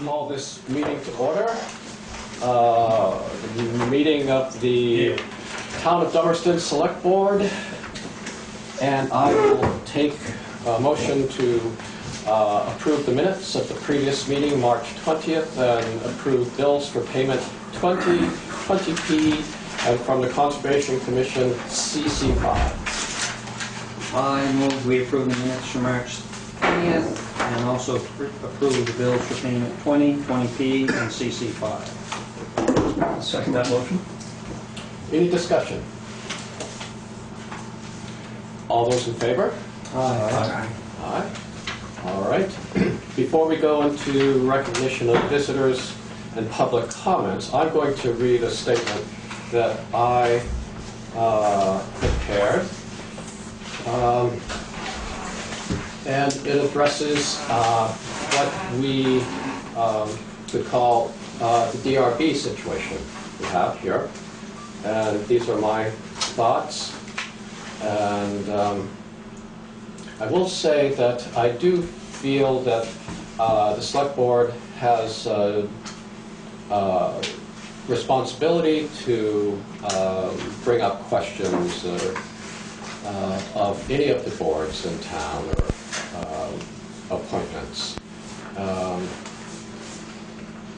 Call this meeting to order. The meeting of the Town of Dummerston Select Board, and I will take a motion to approve the minutes of the previous meeting, March 20th, and approve bills for payment 20P, and from the Conservation Commission, CC5. I move we approve the minutes for March 20th and also approve the bills for payment 20P, and CC5. I'll second that motion. Any discussion? All those in favor? Aye. Aye. All right. Before we go into recognition of visitors and public comments, I'm going to read a statement that I prepared. And it addresses what we could call the DRB situation we have here. And these are my thoughts. And I will say that I do feel that the Select Board has responsibility to bring up questions of any of the boards in town or appointments.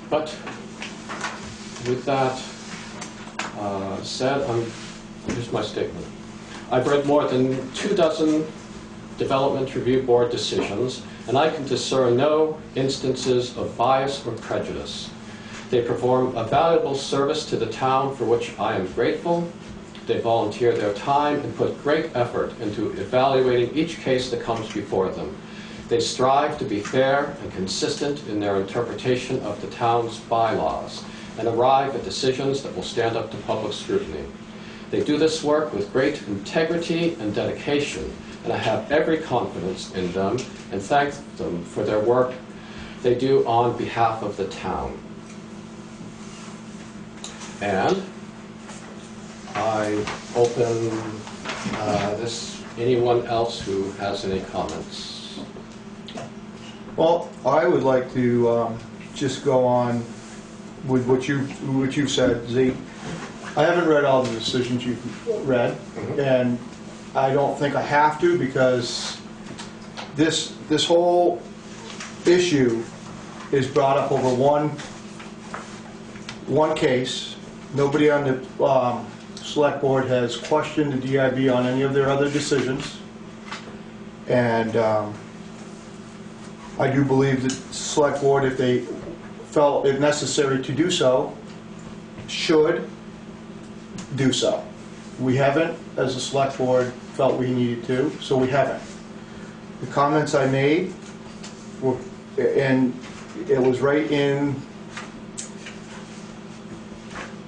But with that said, here's my statement. I've read more than 24 Development Review Board decisions, and I can discern no instances of bias or prejudice. They perform a valuable service to the town for which I am grateful. They volunteer their time and put great effort into evaluating each case that comes before them. They strive to be fair and consistent in their interpretation of the town's bylaws and arrive at decisions that will stand up to public scrutiny. They do this work with great integrity and dedication, and I have every confidence in them and thank them for their work they do on behalf of the town. And I open this. Anyone else who has any comments? Well, I would like to just go on with what you've said, Zeke. I haven't read all the decisions you've read, and I don't think I have to, because this whole issue is brought up over one case. Nobody on the Select Board has questioned the DIB on any of their other decisions, and I do believe that the Select Board, if they felt it necessary to do so, should do so. We haven't, as a Select Board, felt we needed to, so we haven't. The comments I made were, and it was right in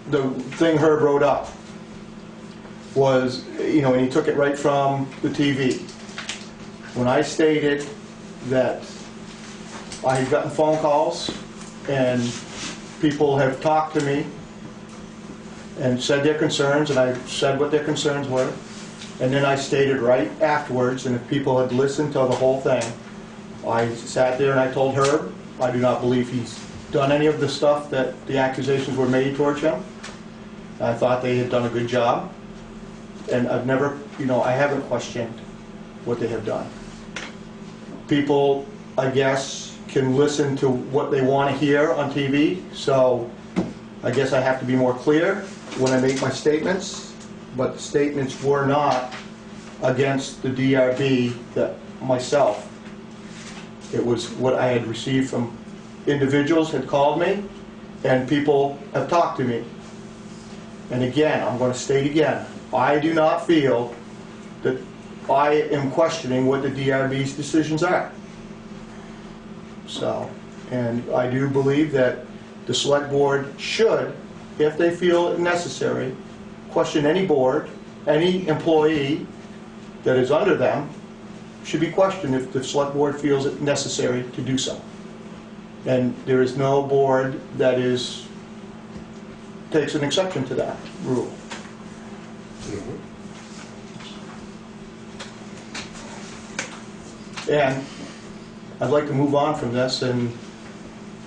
the thing Herb wrote up, was, and he took it right from the TV. When I stated that I had gotten phone calls and people have talked to me and said their concerns, and I said what their concerns were, and then I stated right afterwards, and if people had listened to the whole thing, I sat there and I told Herb I do not believe he's done any of the stuff that the accusations were made towards him. I thought they had done a good job, and I've never, I haven't questioned what they have done. People, I guess, can listen to what they want to hear on TV, so I guess I have to be more clear when I make my statements, but the statements were not against the DRB that myself. It was what I had received from individuals had called me, and people have talked to me. And again, I'm going to state again, I do not feel that I am questioning what the DRB's decisions are. So, and I do believe that the Select Board should, if they feel it necessary, question any board, any employee that is under them should be questioned if the Select Board feels it necessary to do so. And there is no board that takes an exception to that rule. And I'd like to move on from this and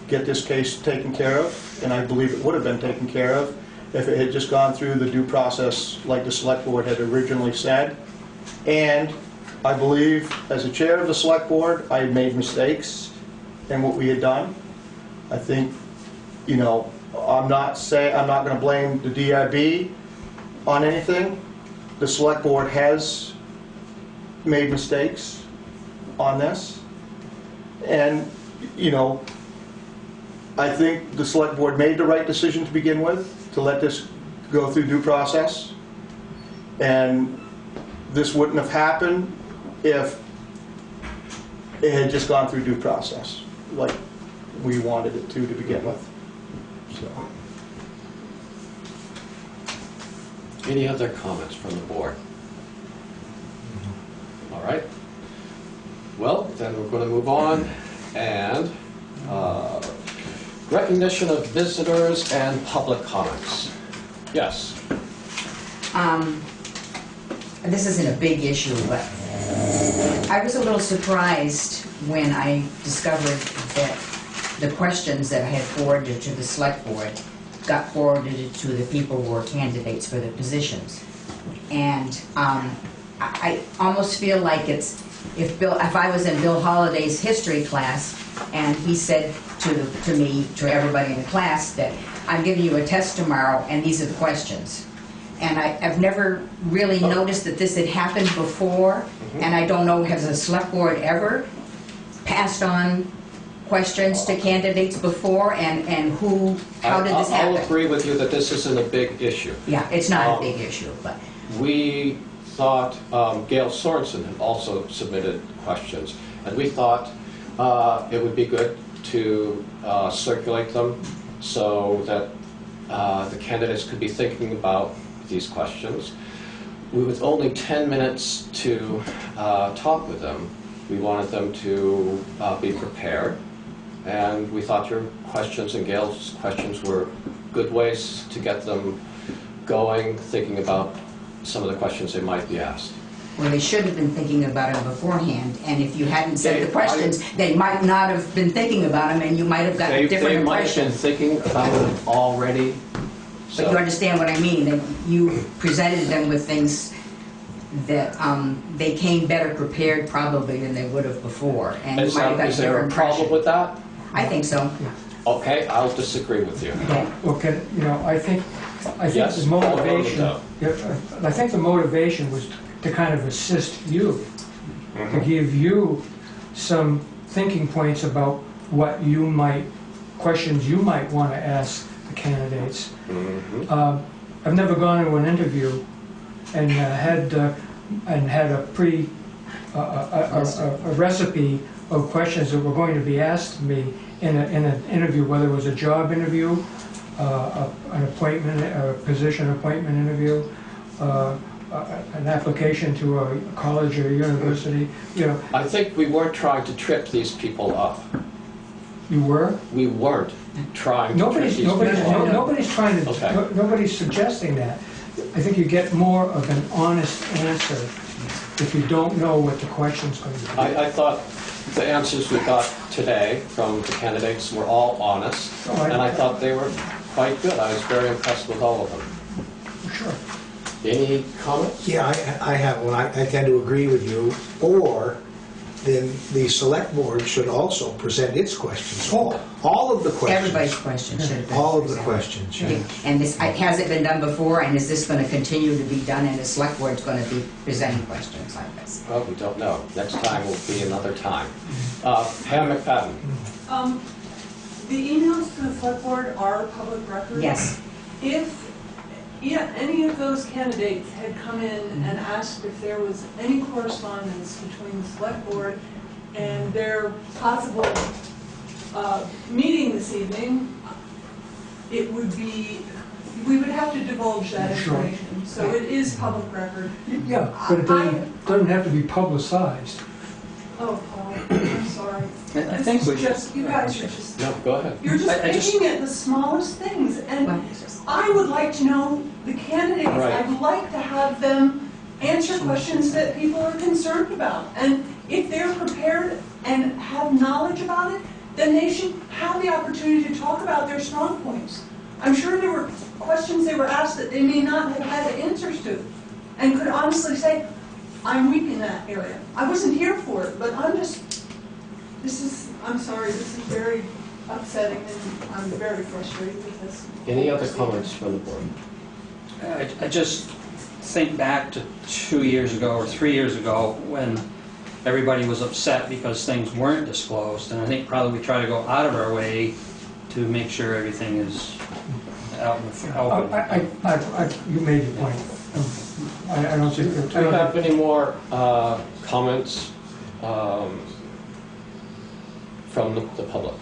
get this case taken care of, and I believe it would have been taken care of if it had just gone through the due process like the select board had originally said. And I believe, as a chair of the select board, I had made mistakes in what we had done. I think, you know, I'm not going to blame the DIB on anything. The select board has made mistakes on this. And, you know, I think the select board made the right decision to begin with, to let this go through due process. And this wouldn't have happened if it had just gone through due process, like we wanted it to begin with. So. Any other comments from the board? All right. Well, then we're going to move on. And recognition of visitors and public comments. Yes. This isn't a big issue, but I was a little surprised when I discovered that the questions that I had forwarded to the select board got forwarded to the people who were candidates for the positions. And I almost feel like it's, if I was in Bill Holliday's history class and he said to me, to everybody in the class, that I'm giving you a test tomorrow and these are the questions. And I've never really noticed that this had happened before, and I don't know, has the select board ever passed on questions to candidates before, and how did this happen? I'll agree with you that this isn't a big issue. Yeah, it's not a big issue, but... We thought, Gail Sorensen had also submitted questions, and we thought it would be good to circulate them so that the candidates could be thinking about these questions. With only 10 minutes to talk with them, we wanted them to be prepared, and we thought your questions and Gail's questions were good ways to get them going, thinking about some of the questions they might be asked. Well, they should have been thinking about them beforehand, and if you hadn't said the questions, they might not have been thinking about them, and you might have gotten a different impression. They might have been thinking about them already. But you understand what I mean, that you presented them with things that they came better prepared probably than they would have before, and you might have got a Is there different a problem impression. with that? I think so. Okay, I'll disagree with you. Okay. Okay, you know, I think Yes, the motivation, I'll I think the motivation was to kind of assist you, to give you some thinking points about what you might, questions you might want to ask the candidates. I've never gone to an interview and had a recipe of questions that were going to be asked me in an interview, whether it was a job interview, an appointment, a position appointment interview, an application to a college or a university. You know, I think we weren't trying to trip these people up. you were. We weren't trying to trip these people up. Nobody's trying to. Okay. Nobody's suggesting that. I think you get more of an honest answer if you don't know what the question's going to be. I thought the answers we got today from the candidates were all honest, and I thought they were quite good. I was very impressed with all of them. Sure. Any comments? Yeah, I have one. I tend to agree with you. Or then the select board should also present its questions. All of the questions. Everybody's questions should have been All of the presented. questions, yeah. Okay. And this, has it been done before, and is this going to continue to be done, and the select board's going to be presenting questions like this? Well, we don't know. Next time will be another time. Pam McFadden. The emails to the select board are public record. Yes. If any of those candidates had come in and asked if there was any correspondence between the select board and their possible meeting this evening, it would be, we would have to divulge that Sure. information. So it is public record. Yeah, but it doesn't have to be publicized. Oh, Paul, I'm sorry. I think we should. You guys are just, No, go ahead. you're just I just- picking at the smallest things, and Well, I would like to know the candidates. Right. I'd like to have them answer questions that people are concerned about. And if they're prepared and have knowledge about it, then they should have the opportunity to talk about their strong points. I'm sure there were questions they were asked that they may not have had the answers to, and could honestly say, I'm weak in that area. I wasn't here for it, but I'm sorry, this is very upsetting, and I'm very frustrated with this. Any other comments from the board? I just think back to 2 years ago or 3 years ago when everybody was upset because things weren't disclosed, and I think probably we try to go out of our way to make sure everything is out in the open. You made your point. I don't think... Do you have any more comments from the public?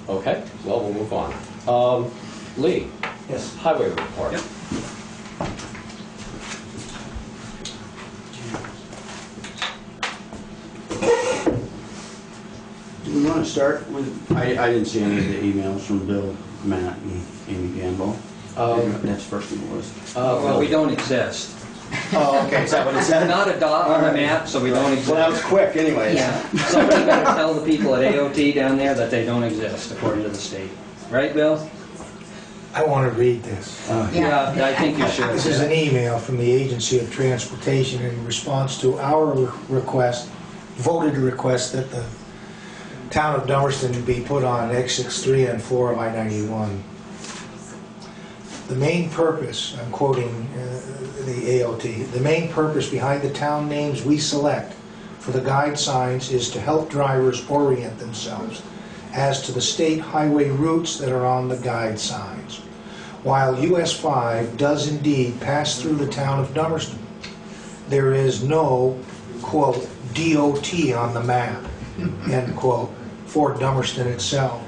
Okay, well, we'll move on. Lee? Yes. Highway report. Yep. Do we want to start with, I didn't see any of the emails from Bill, Matt, and Amy Gamble. That's first on the list. Well, we don't exist. Oh, okay, is that what it We're said? not a dot on the map, so we don't exist. Well, that was quick anyways. Yeah, somebody got to tell the people at AOT down there that they don't exist, according to the state. Right, Bill? I want to read this. Yeah, I think you should. This is an email from the Agency of Transportation in response to our request, voted request that the town of Dummerston be put on exits 3 and 4 of I-91. The main purpose, I'm quoting the AOT, the main purpose behind the town names we select for the guide signs is to help drivers orient themselves as to the state highway routes that are on the guide signs. While US 5 does indeed pass through the town of Dummerston, there is no, quote, DOT on the map, end quote, for Dummerston itself.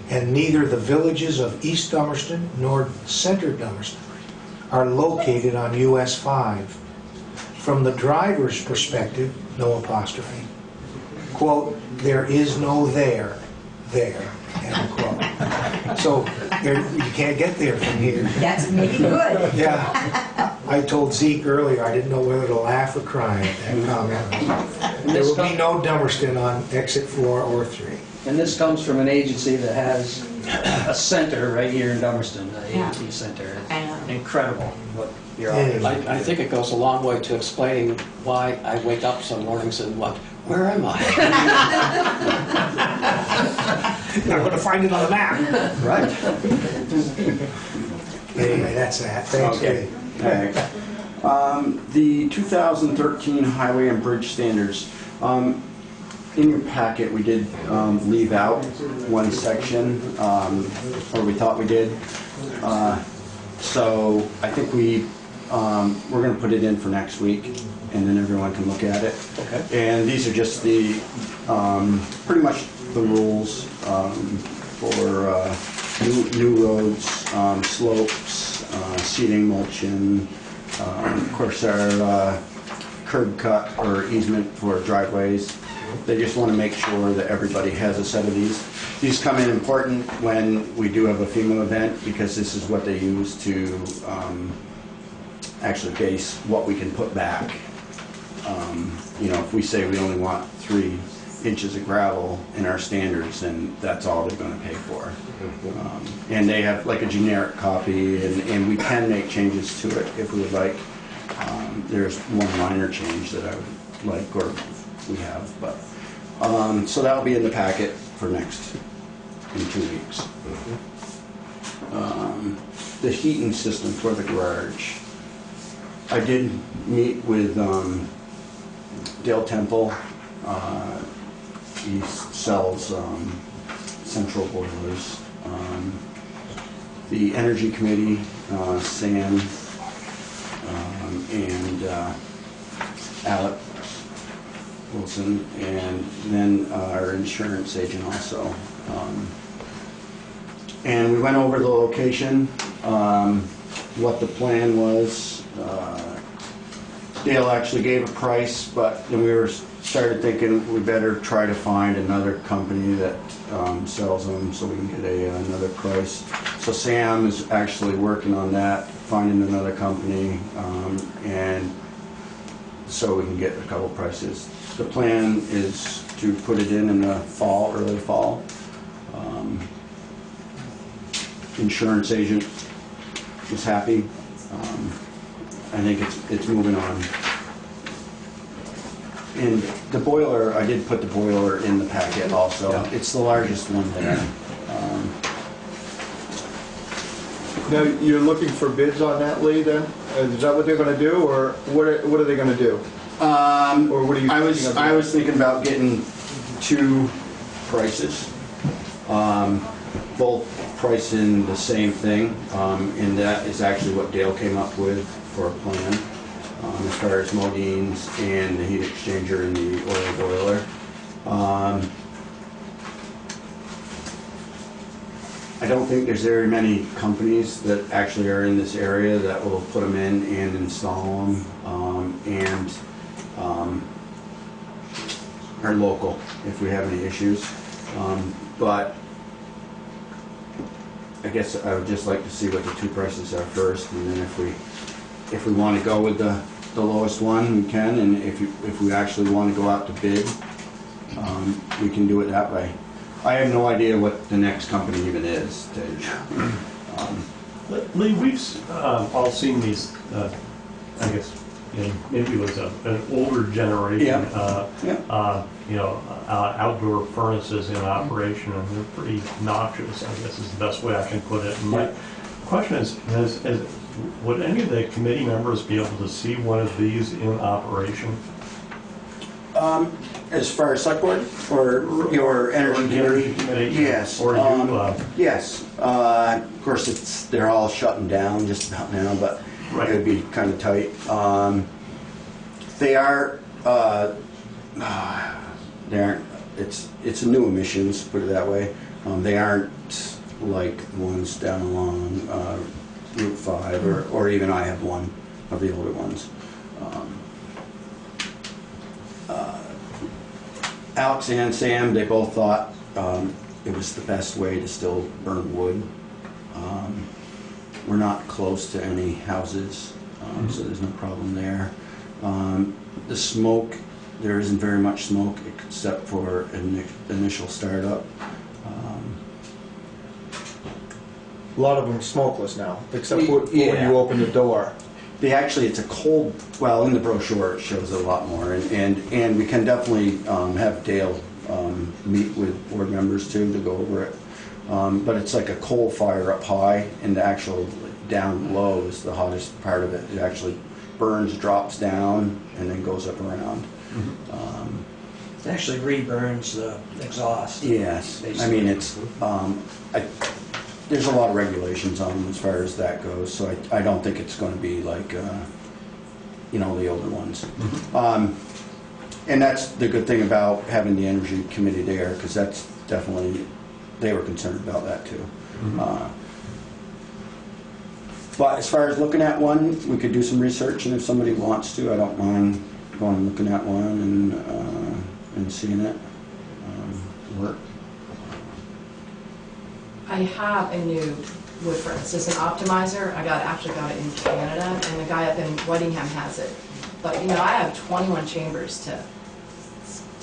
And neither the villages of East Dummerston nor Center Dummerston are located on US 5. From the driver's perspective, no apostrophe, quote, there is no there, end quote. So you can't get there from here. That's maybe good. Yeah. I told Zeke earlier I didn't know whether to laugh or cry at that comment. There will be no Dummerston on exit 4 or 3. And this comes from an agency that has a center right here in Dummerston, the AOT Center. I know. Incredible what you're Yeah. offering. I think it goes a long way to explaining why I wake up some mornings and what, where am I? I'm going to find it on the map. Right. Anyway, that's that. Thanks, Okay. Dave. All right. The 2013 Highway and Bridge Standards. In your packet, we did leave out one section, or we thought we did. So I think we're going to put it in for next week, and then everyone can look at it. Okay. And these are just the pretty much the rules for new roads, slopes, seeding, mulching, of course our curb cut or easement for driveways. They just want to make sure that everybody has a set of these. These come in important when we do have a FEMA event because this is what they use to actually base what we can put back. You know, if we say we only want 3 inches of gravel in our standards, then that's all they're going to pay for. And they have like a generic copy, and we can make changes to it if we would like. There's one minor change that I would like, or we have, but so that'll be in the packet for in 2 weeks. The heating system for the garage. I did meet with Dale Temple. He sells central boilers. The Energy Committee, Sam and Alec Wilson, and then our insurance agent also. And we went over the location, what the plan was. Dale actually gave a price, but then we started thinking we better try to find another company that sells them so we can get another price. So Sam is actually working on that, finding another company, and so we can get a couple prices. The plan is to put it in the fall, early fall. Insurance agent was happy. I think it's moving on. And the boiler, I did put the boiler in the packet also. Yeah. It's the largest one there. Now, you're looking for bids on that, Lee, then? Is that what they're gonna do, or what are they gonna do? Or what are you I thinking of? was thinking about getting 2 prices, both pricing the same thing, and that is actually what Dale came up with for a plan, as far as Modine's and the heat exchanger and the oil boiler. I don't think there's very many companies that actually are in this area that will put them in and install them, and are local if we have any issues. But I guess I would just like to see what the 2 prices are first, and then if we want to go with the lowest one, we can, and if we actually want to go out to bid, we can do it that way. I have no idea what the next company even is. Lee, we've all seen these, I guess, maybe it was an older generation, outdoor furnaces in operation, and they're pretty noxious, I guess is the best way I can put it. And my question is, would any of the committee members be able to see one of these in operation? As far as select board or your energy committee? Yes. Or you? Yes. Of course, they're all shutting down just about now, but Right. it would be kind of tight. They are. They aren't. It's a new emissions, put it that way. They aren't like the ones down along Route 5, or even I have one of the older ones. Alex and Sam, they both thought it was the best way to still burn wood. We're not close to any houses, so there's no problem there. The smoke, there isn't very much smoke except for an initial startup. A lot of them are smokeless now, except for when Yeah. you open the door. It's a cold, well, in the brochure it shows a lot more, and we can definitely have Dale meet with board members too to go over it. But it's like a coal fire up high, and the actual down low is the hottest part of it. It actually burns, drops down, and then goes up around. It actually reburns the exhaust. Yes, I mean, it's, there's a lot of regulations on them as far as that goes, so I don't think it's going to be like, the older ones. And that's the good thing about having the energy committee there, because that's definitely, they were concerned about that too. But as far as looking at one, we could do some research, and if somebody wants to, I don't mind going and looking at one and seeing it work. I have a new wood furnace. It's an optimizer. Actually got it in Canada, and the guy up in Whitingham has it. But I have 21 chambers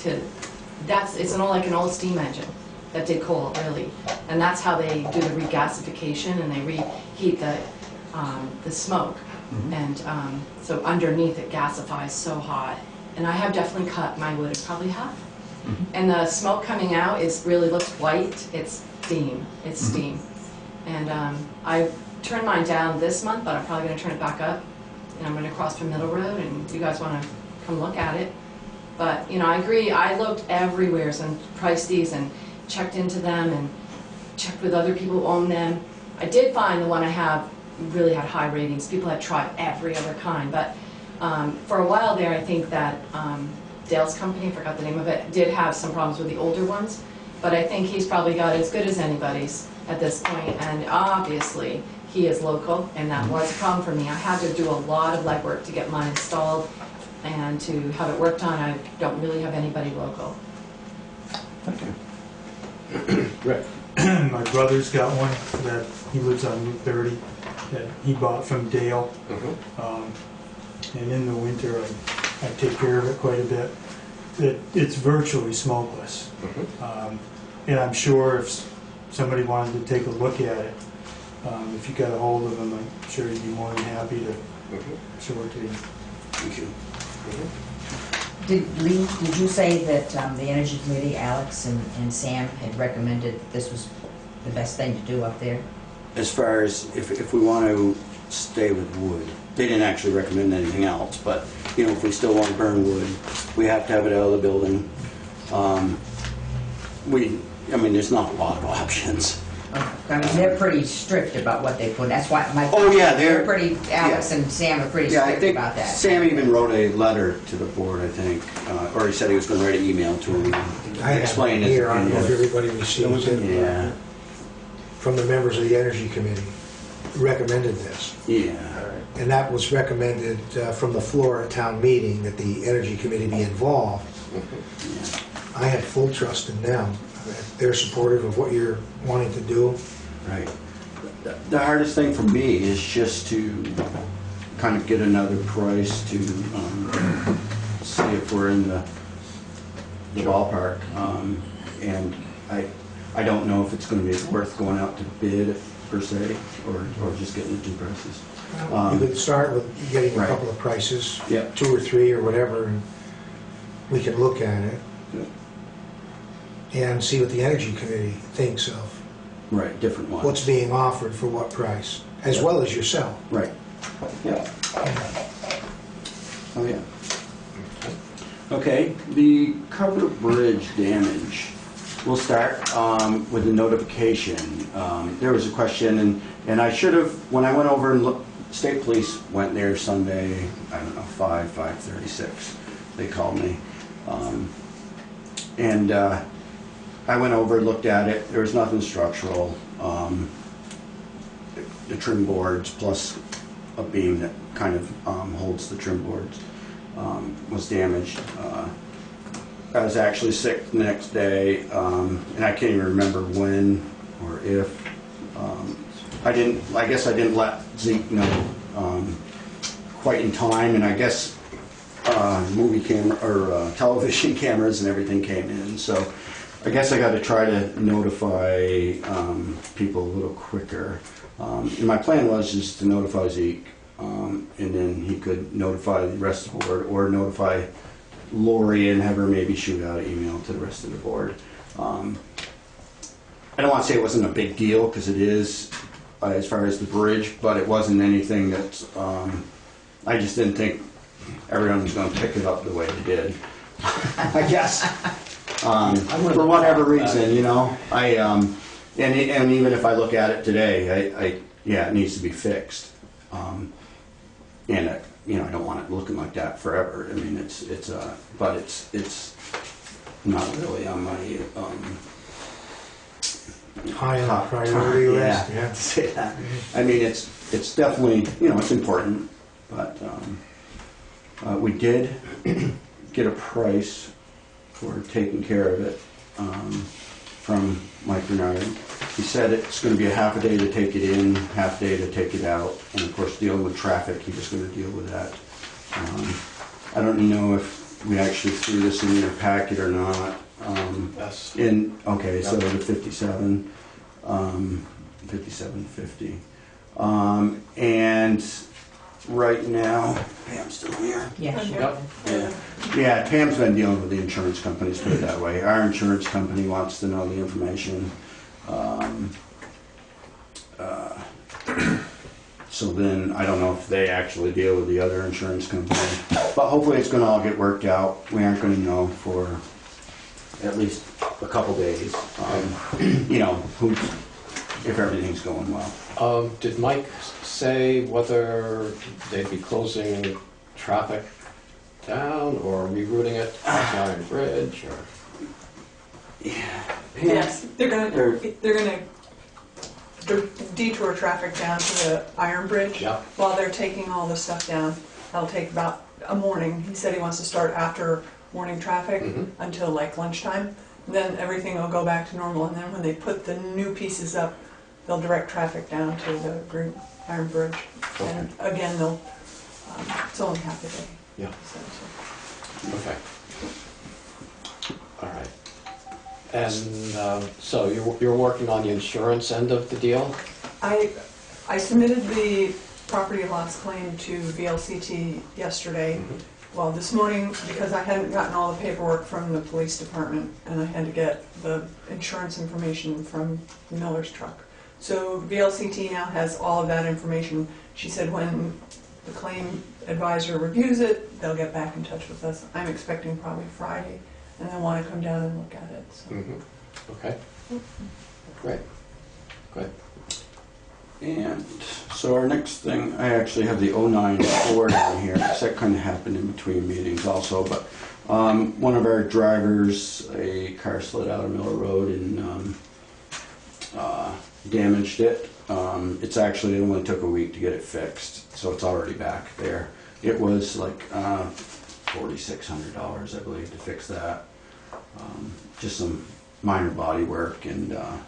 it's like an old steam engine that did coal, really. And that's how they do the regasification, and they reheat the smoke. And so underneath it gasifies so hot. And I have definitely cut my wood in probably half. And the smoke coming out really looks white. It's steam. It's steam. And I turned mine down this month, but I'm probably going to turn it back up. And I'm going to cross from Middle Road, and you guys want to come look at it. But, I agree. I looked everywhere and priced these and checked into them and checked with other people who own them. I did find the one I have really had high ratings. People had tried every other kind. But for a while there, I think that Dale's company, I forgot the name of it, did have some problems with the older ones. But I think he's probably got as good as anybody's at this point. And obviously, he is local, and that was a problem for me. I had to do a lot of legwork to get mine installed and to have it worked on. I don't really have anybody local. Right. My brother's got one that he lives on Route 30 that he bought from Dale. And in the winter I take care of it quite a bit. it's virtually smokeless. And I'm sure if somebody wanted to take a look at it, if you got a hold of him, I'm sure he'd be more than happy to show it to you. Thank you. Lee, did you say that the Energy Committee, Alex and Sam, had recommended that this was the best thing to do up there? As far as if we want to stay with wood, they didn't actually recommend anything else, but, you know, if we still want to burn wood, we have to have it out of the building. I mean, there's not a lot of options. I mean, they're pretty strict about what they put, that's why my... Oh, yeah, they're pretty, Alex and Sam are pretty Yeah, I strict think about that. Sam even wrote a letter to the board, I think, or he said he was going to write an email to him, I explain have his it here, I don't know if opinion. everybody received it. Yeah, From the members of the Energy Committee, recommended this. yeah. And that was recommended from the floor at town meeting, that the Energy Committee be involved. I have full trust in them. They're supportive of what you're wanting to do. Right. The hardest thing for me is just to kind of get another price to see if we're in the ballpark. And I don't know if it's going to be worth going out to bid per se, or just getting the two prices. You could start with getting a Right. couple of prices, Yeah. 2 or 3 or whatever, and we can look at it and see what the Energy Committee thinks of Right, different ones. what's being offered for what price, as well as yourself. Right. Yeah. Oh, yeah. Okay, the covered bridge damage. We'll start with the notification. There was a question, and I should have, when I went over and looked, state police went there Sunday, I don't know, 5:36. They called me. And I went over, looked at it. There was nothing structural. The trim boards plus a beam that kind of holds the trim boards was damaged. I was actually sick the next day, and I can't even remember when or if. I guess I didn't let Zeke know quite in time, and I guess movie camera or television cameras and everything came in. So I guess I got to try to notify people a little quicker. And my plan was just to notify Zeke, and then he could notify the rest of the board, or notify Lori and have her maybe shoot out an email to the rest of the board. I don't want to say it wasn't a big deal, because it is, as far as the bridge, but it wasn't anything that, I just didn't think everyone was going to pick it up the way they did, I guess. For whatever reason, you know. And even if I look at it today, yeah, it needs to be fixed. And you know, I don't want it looking like that forever. I mean, but it's not really on my High on the top priority list. Yeah, I have to say that. I mean, it's definitely, you know, it's important, but we did get a price for taking care of it from Mike Bernard. He said it's going to be a half a day to take it in, half day to take it out, and of course dealing with traffic, he was going to deal with that. I don't know if we actually threw this in your packet or not. Yes. Okay, so the 5750. And right now, Pam's still here. Yeah, sure. Yep. Yeah, Pam's been dealing with the insurance companies, put it that way. Our insurance company wants to know the information. So then, I don't know if they actually deal with the other insurance company, but hopefully it's gonna all get worked out. We aren't gonna know for at least a couple days, you know, if everything's going well. Did Mike say whether they'd be closing traffic down or rerouting it across Iron Bridge, or? Yes, they're gonna detour traffic down to the Iron Bridge. Yep. While they're taking all the stuff down. That'll take about a morning. He said he wants to start after morning traffic until like lunchtime. Then everything will go back to normal, and then when they put the new pieces up, they'll direct traffic down to the Iron Bridge. And again, it's only half a day. Yeah. So. Okay. All right. And so you're working on the insurance end of the deal? I submitted the property loss claim to VLCT yesterday. Well, this morning, because I hadn't gotten all the paperwork from the police department, and I had to get the insurance information from Miller's truck. So VLCT now has all of that information. She said when the claim advisor reviews it, they'll get back in touch with us. I'm expecting probably Friday, and they'll want to come down and look at it. So. Okay. Great. Good. And so our next thing, I actually have the 09 Ford on here, because that kind of happened in between meetings also, but one of our drivers, a car slid out of Miller Road and damaged it. It only took a week to get it fixed, so it's already back there. It was like $4,600, I believe, to fix that. Just some minor body work and a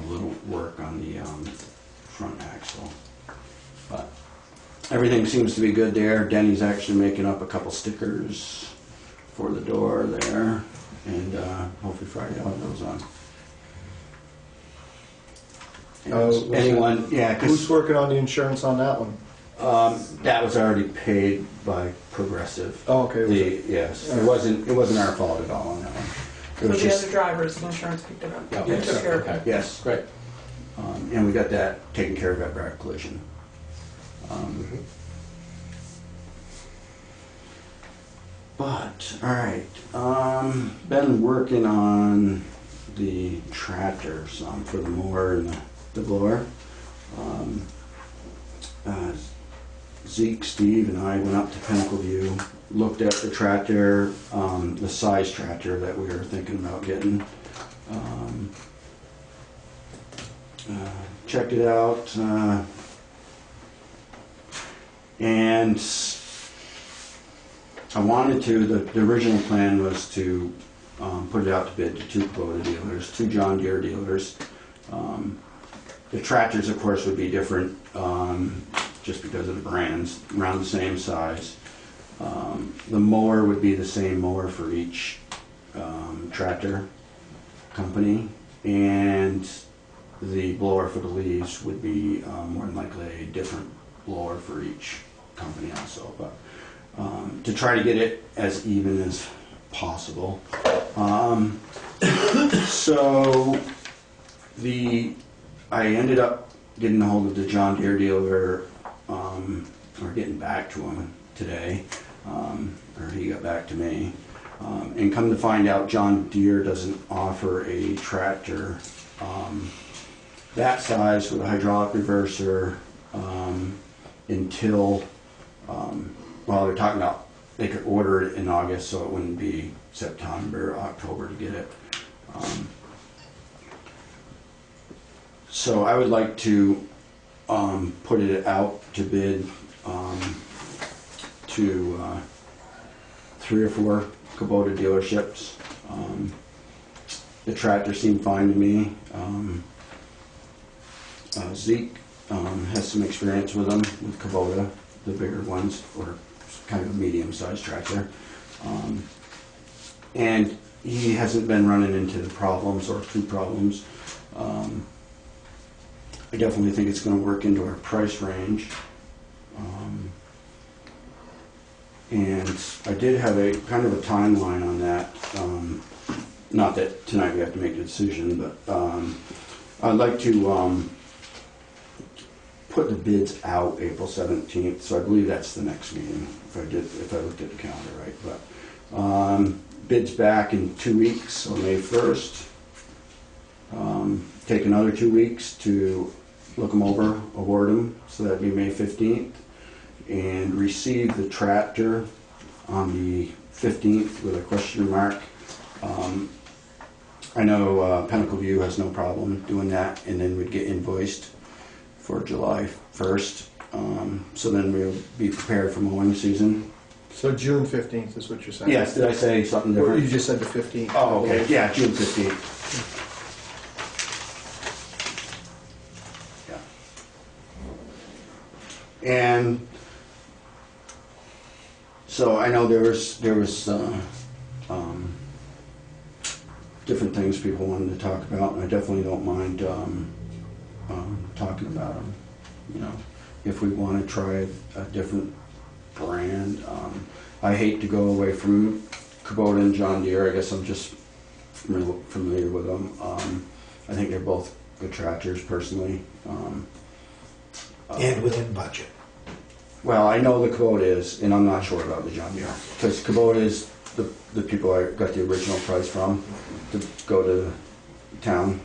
little work on the front axle. But everything seems to be good there. Denny's actually making up a couple stickers for the door there, and hopefully Friday I'll have those on. Anyone, yeah, Who's because working on the insurance on that one? that was already paid by Progressive. Oh, okay. Yes, it wasn't our fault at all on that one. It So was the just, other drivers, insurance picked it up. Yeah, They took care of it. okay. yes, Great. and we got that taken care of at Brad Collision. But, all right, been working on the tractors for the mower and the blower. Zeke, Steve, and I went up to Pinnacle View, looked at the tractor, the size tractor that we were thinking about getting. Checked it out, and I wanted to, the original plan was to put it out to bid to 2 Kubota dealers, 2 John Deere dealers. The tractors, of course, would be different just because of the brands, around the same size. The mower would be the same mower for each tractor company, and the blower for the leaves would be more than likely a different blower for each company also. But to try to get it as even as possible. So I ended up getting a hold of the John Deere dealer, or getting back to him today, or he got back to me. And come to find out, John Deere doesn't offer a tractor that size with a hydraulic reverser until, well, they're talking about they could order it in August, so it wouldn't be September, October to get it. So I would like to put it out to bid to 3 or 4 Kubota dealerships. The tractor seemed fine to me. Zeke has some experience with them, with Kubota, the bigger ones, or kind of a medium-sized tractor. And he hasn't been running into the problems or 2 problems. I definitely think it's going to work into our price range. And I did have a kind of a timeline on that. Not that tonight we have to make a decision, but I'd like to put the bids out April 17th, so I believe that's the next meeting, if I looked at the calendar right. But bids back in 2 weeks, on May 1st. Take another 2 weeks to look them over, award them, so that'd be May 15th. And receive the tractor on the 15th with a question mark. I know Pinnacle View has no problem doing that, and then we'd get invoiced for July 1st. So then we'll be prepared for mowing season. So June 15th is what you're saying? Yes, did I say something Well, different? you just said the 15th. Oh, okay, yeah, June 15th. Yeah. And so I know there was things people wanted to talk about, and I definitely don't mind talking about them. You know, if we want to try a different brand, I hate to go away from Kubota and John Deere. I guess I'm just familiar with them. I think they're both good tractors, personally. And within budget. Well, I know the Kubota is, and I'm not sure about the John Deere, because Kubota is the people I got the original price from to go to town.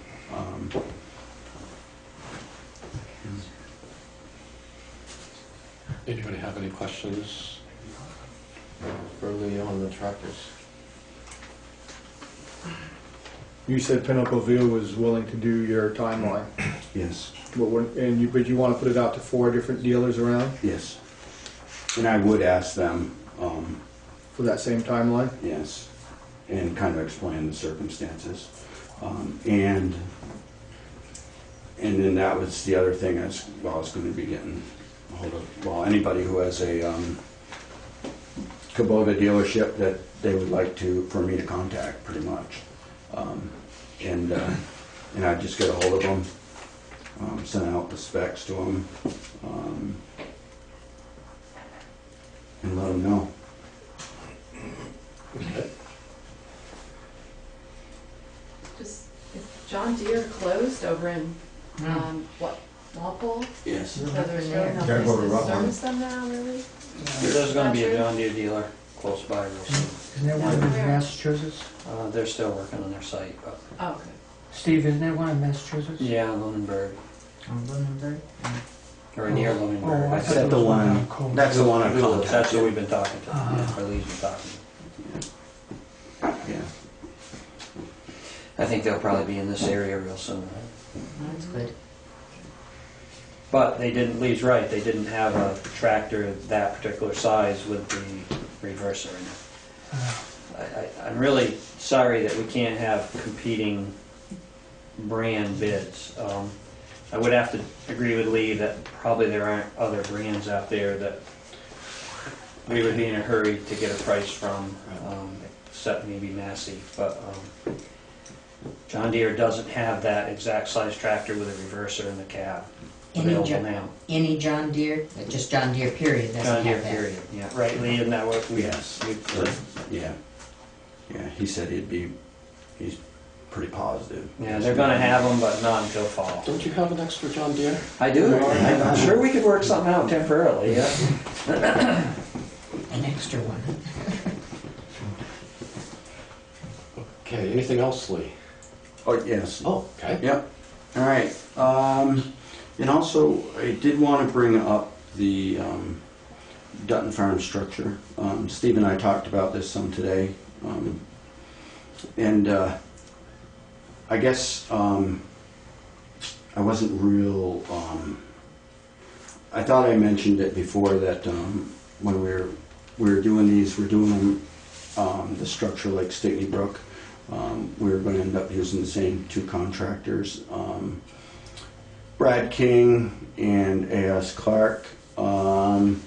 Anybody have any questions for Leo on the tractors? You said Pinnacle View was willing to do your timeline, Yes, but but you want to put it out to 4 different dealers around yes. And I would ask them, for that same timeline? yes, and kind of explain the circumstances. And then that was the other thing I was going to be getting a hold of, well, anybody who has a Kubota dealership that they would like for me to contact, pretty much. And I'd just get a hold of them, send out the specs to them, and let them know. Okay. Just, is John Deere closed over in, what, Walpole? Yes. So there's really no Gotta place go to to Rutland. service them now, really? There's gonna be a Not John Deere dealer close by real soon. Isn't that one in Where? Massachusetts? They're still working on their site, but, Oh, okay. Steve, isn't that one in Massachusetts? yeah, Lunenburg, On Lunenburg? or near Lunenburg. Oh, I I thought said it was the one- on Cole. That's the one I That's who contacted. we've been talking to, Uh-huh. or Lee's been talking to. Yeah. I think they'll probably be in this area real soon. That's good. But they didn't, Lee's right, they didn't have a tractor that particular size with the reverser in it. I'm really sorry that we can't have competing brand bids. I would have to agree with Lee that probably there aren't other brands out there that we would be in a hurry to get a price from, except maybe Massey. But John Deere doesn't have that exact size tractor with a reverser in the cab available now. Any John Deere, just John Deere period, John doesn't Deere, have that? period, yeah. Right, Lee, isn't that what we... Yes. we- Yeah. Yeah, he said he's pretty positive. Yeah, they're gonna have them, but not until fall. Don't you have an extra John Deere? I do. I'm sure we could work something out temporarily, yeah. An extra one. Okay, anything else, Lee? Oh, yes. Oh, okay. Yep. All right. And also, I did want to bring up the Dutton Farm structure. Steve and I talked about this some today. And I guess I wasn't real... I thought I mentioned it before that when we were doing these, we're doing them, the structure like Stickney Brook. We were going to end up using the same 2 contractors, Brad King and A.S. Clark. And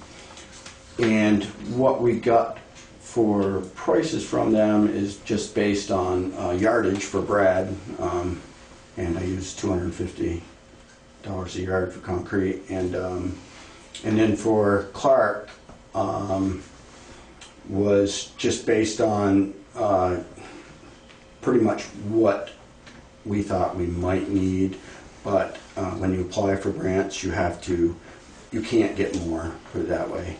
what we got for prices from them is just based on yardage for Brad, and I used $250 a yard for concrete, and then for Clark was just based on pretty much what we thought we might need, but when you apply for grants, you can't get more, put it that way.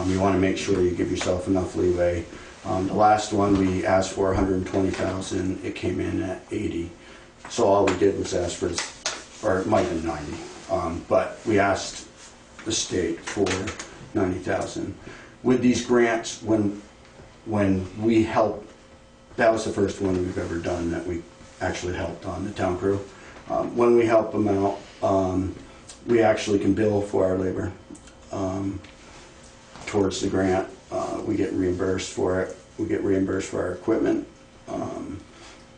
You want to make sure you give yourself enough leeway. The last one we asked for $120,000, it came in at 80. So all we did was ask for, or it might have been 90, but we asked the state for 90,000. With these grants, when we help, that was the first one we've ever done that we actually helped on, the town crew. When we help them out, we actually can bill for our labor towards the grant. We get reimbursed for it. We get reimbursed for our equipment.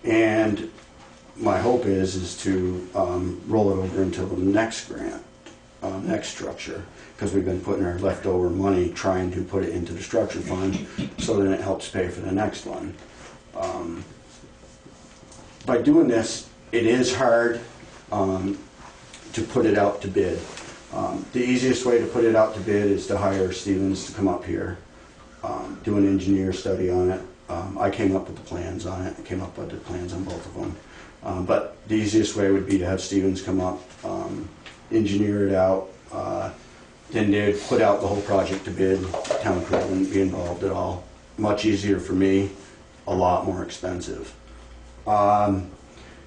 And my hope is to roll it over until the next grant, next structure, because we've been putting our leftover money trying to put it into the structure fund, so then it helps pay for the next one. by doing this, it is hard to put it out to bid. The easiest way to put it out to bid is to hire Stevens to come up here, do an engineer study on it. I came up with the plans on it, I came up with the plans on both of them. But the easiest way would be to have Stevens come up, engineer it out, then they'd put out the whole project to bid, town crew wouldn't be involved at all. Much easier for me, a lot more expensive.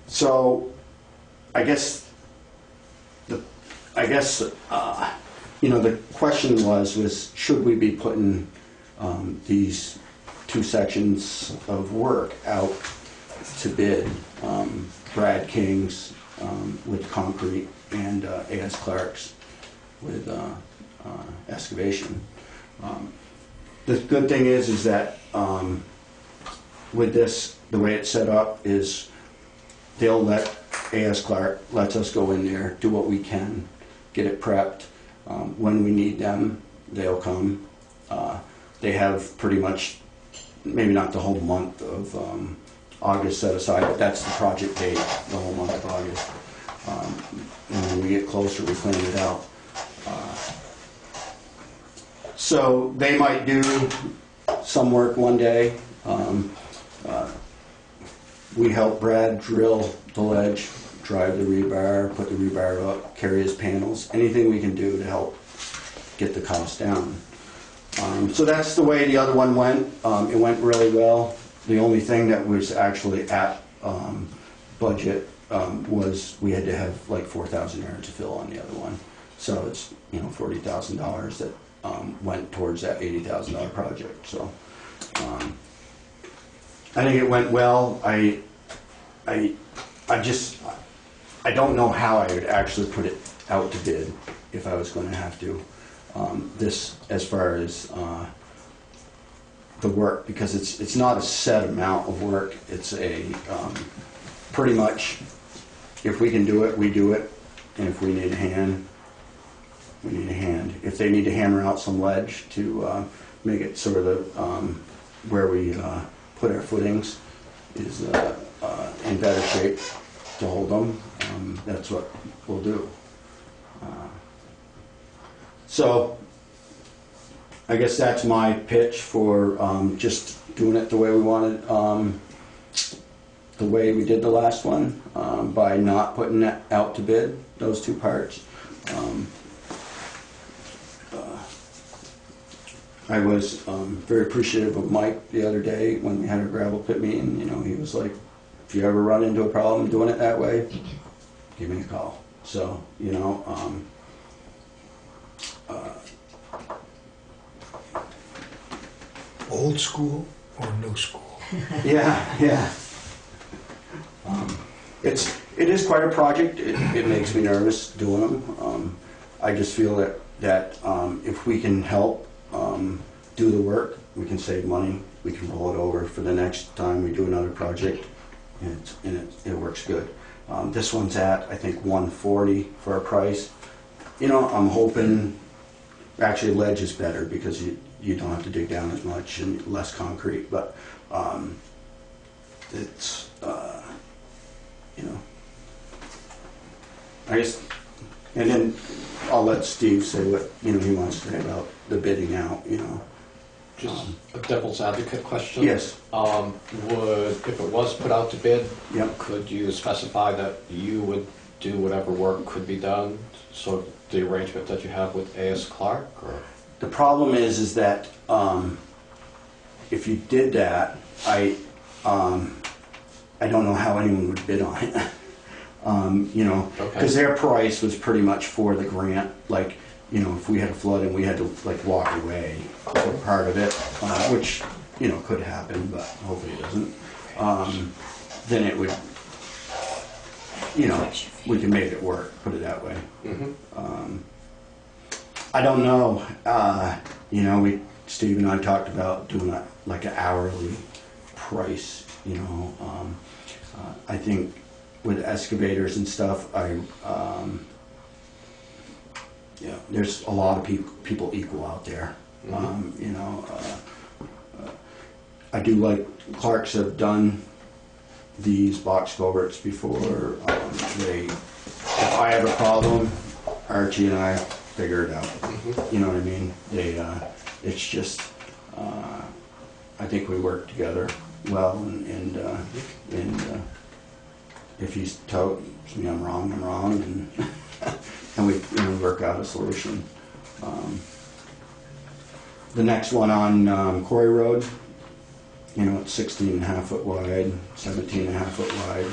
So I guess the question was should we be putting these two sections of work out to bid? Brad King's with concrete and A.S. Clark's with excavation. The good thing is that with this, the way it's set up is they'll let A.S. Clark lets us go in there, do what we can, get it prepped. When we need them, they'll come. They have pretty much, maybe not the whole month of August set aside, but that's the project date, the whole month of August. And when we get closer, we clean it out. So they might do some work one day. We help Brad drill the ledge, drive the rebar, put the rebar up, carry his panels, anything we can do to help get the cost down. So that's the way the other one went. It went really well. The only thing that was actually at budget was we had to have like 4,000 yards of fill on the other one. So it's $40,000 that went towards that $80,000 project. So I think it went well. I don't know how I would actually put it out to bid if I was going to have to. This as far as the work, because it's not a set amount of work. It's a pretty much if we can do it, we do it, and if we need a hand, we need a hand. If they need to hammer out some ledge to make it sort of the, where we put our footings is in better shape to hold them, that's what we'll do. So I guess that's my pitch for just doing it the way we wanted, the way we did the last one, by not putting that out to bid, those two parts. I was very appreciative of Mike the other day when we had our gravel pit meeting. He was like, if you ever run into a problem doing it that way, give me a call. So, Old school or new school? Yeah. It is quite a project. It makes me nervous doing them. I just feel that if we can help do the work, we can save money. We can roll it over for the next time we do another project, and it works good. This one's at I think $140 for a price. I'm hoping actually ledge is better because you don't have to dig down as much and less concrete, but it's I guess, and then I'll let Steve say what he wants to say about the bidding out. Just a devil's advocate question. Yes. If it was put out to bid, Yep. could you specify that you would do whatever work could be done? So the arrangement that you have with A.S. Clark, or? The problem is that if you did that, I don't know how anyone would bid on it. Because their price was pretty much for the grant. Like, if we had a flood and we had to walk away for part of it, which could happen, but hopefully it doesn't. Then it would, we can make it work. Put it that way. Mm-hmm. I don't know. Steve and I talked about doing an hourly price. I think with excavators and stuff, there's a lot of people equal out there. Mm-hmm. I do like Clark's have done these box culverts before. If I have a problem, Archie and I figure it out. You know what I mean? It's just, I think we work together well, and if he tells me I'm wrong, and and we work out a solution. The next one on Quarry Road, it's 16.5 foot wide, 17.5 foot wide.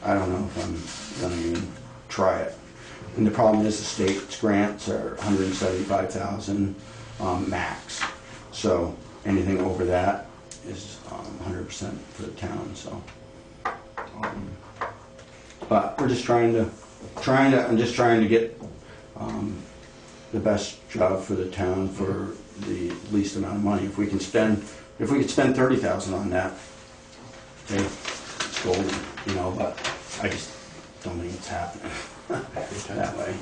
I don't know if I'm gonna even try it. And the problem is the state's grants are $175,000 max. So anything over that is 100% for the town. So, but we're just I'm just trying to get the best job for the town for the least amount of money. If we could spend $30,000 on that, okay, it's golden, but I just don't think it's happening that way.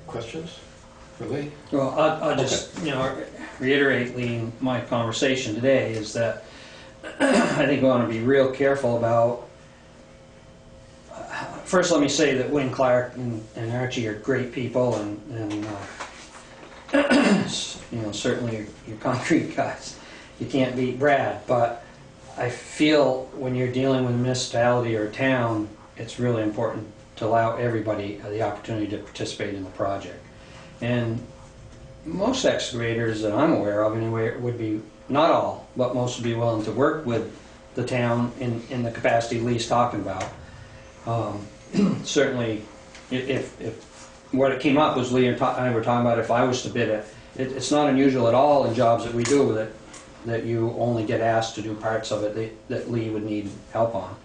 Questions for Lee? Well, I'll just, reiterate, Lee, my conversation today is that I think we want to be real careful about. First, let me say that Wayne Clark and Archie are great people, and certainly your concrete guys. You can't beat Brad, but I feel when you're dealing with a municipality or a town, it's really important to allow everybody the opportunity to participate in the project. And most excavators that I'm aware of anyway would be, not all, but most would be willing to work with the town in the capacity Lee's talking about. Certainly, if what it came up was Lee and I were talking about if I was to bid it, it's not unusual at all in jobs that we do with it that you only get asked to do parts of it that Lee would need help on.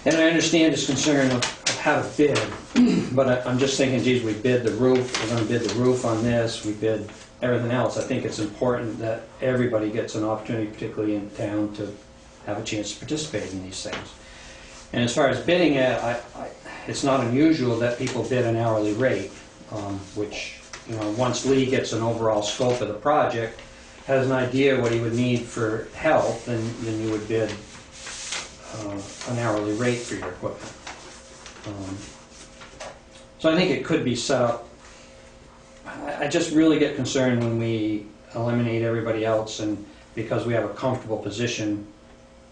And I understand his concern of how to bid, but I'm just thinking, geez, we bid the roof, we're going to bid the roof on this, we bid everything else. I think it's important that everybody gets an opportunity, particularly in town, to have a chance to participate in these things. And as far as bidding it, it's not unusual that people bid an hourly rate, which, once Lee gets an overall scope of the project, has an idea what he would need for help, then you would bid an hourly rate for your equipment. So I think it could be set up. I just really get concerned when we eliminate everybody else, and because we have a comfortable position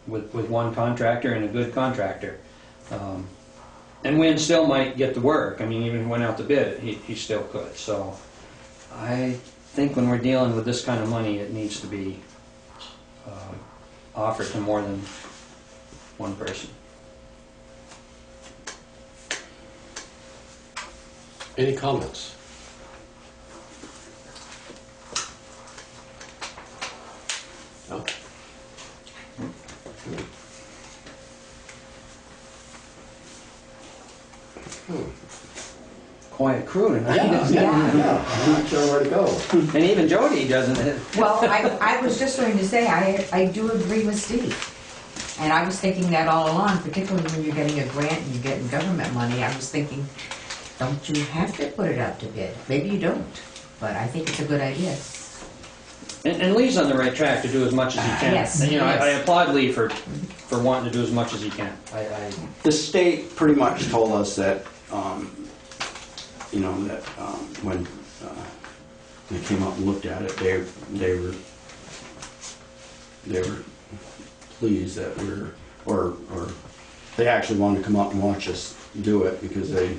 with one contractor and a good contractor. And Wynn still might get the work. I mean, even if he went out to bid it, he still could. So I think when we're dealing with this kind of money, it needs to be offered to more than one person. Any comments? No? Quiet crew tonight. Yeah. I'm not sure where to go. And even Jody doesn't. Well, I was just going to say, I do agree with Steve. And I was thinking that all along, particularly when you're getting a grant and you're getting government money, I was thinking, don't you have to put it out to bid? Maybe you don't, but I think it's a good idea. And Lee's on the right track to do as much as he can. Yes, And, yes. I applaud Lee for wanting to do as much as he can. The state pretty much told us that, when they came out and looked at it, they were pleased that or they actually wanted to come out and watch us do it, because they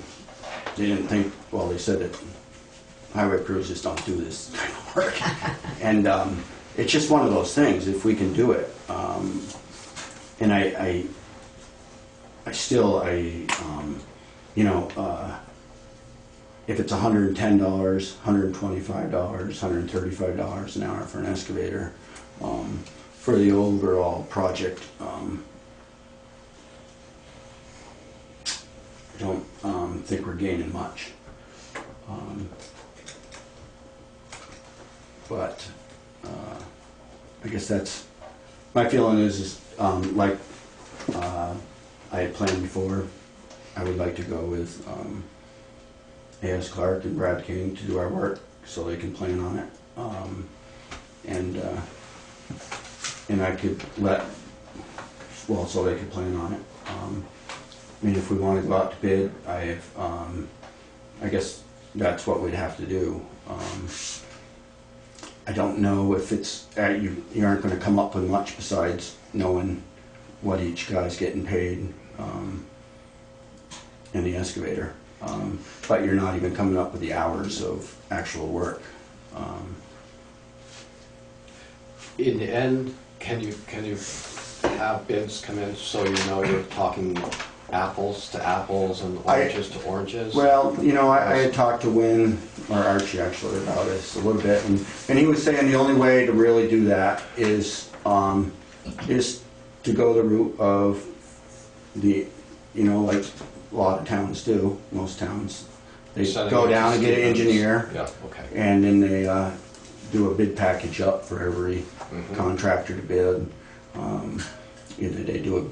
didn't think, well, they said that highway crews just don't do this kind of work. And it's just one of those things, if we can do it. And I still, if it's $110, $125, $135 an hour for an excavator, for the overall project, I don't think we're gaining much. But I guess that's, my feeling is like I had planned before, I would like to go with A.S. Clark and Brad King to do our work so they can plan on it. And and I could let, well, so they could plan on it. I mean, if we want to go out to bid, I guess that's what we'd have to do. I don't know if it's, you aren't going to come up with much besides knowing what each guy's getting paid in the excavator. But you're not even coming up with the hours of actual work. In the end, can you have bids come in so you know you're talking apples to apples and oranges to oranges? Well, you know, I had talked to Win, or Archie actually, about this a little bit, and he was saying the only way to really do that is to go the route of the, you know, like a lot of towns do, most towns. They go down and get an engineer, Yeah, okay. and then they do a bid package up for every contractor to bid. Either they do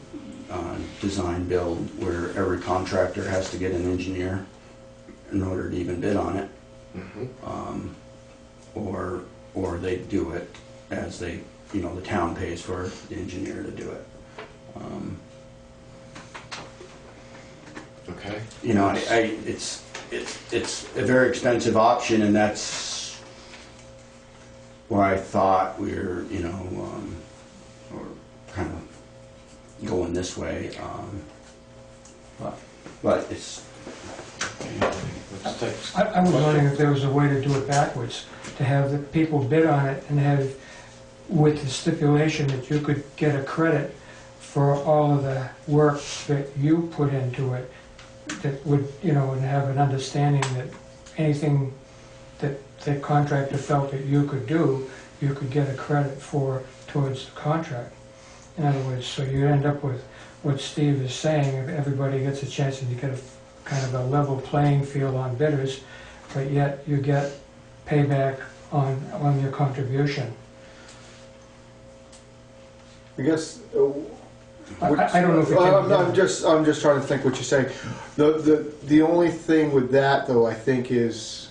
a design build where every contractor has to get an engineer in order to even bid on it, or they do it as they, you know, the town pays for the engineer to do it. Okay. You know, it's a very expensive option, and that's why I thought we were, you know, or kind of going this way. But it's. Let's take. I was wondering if there was a way to do it backwards, to have the people bid on it and have, with the stipulation that you could get a credit for all of the work that you put into it, that would, you know, and have an understanding that anything that the contractor felt that you could do, you could get a credit for towards the contract. In other words, so you end up with what Steve is saying, if everybody gets a chance and you get a kind of a level playing field on bidders, but yet you get payback on your contribution. I guess. I don't know if it can be done. I'm just trying to think what you're saying. The only thing with that, though, I think is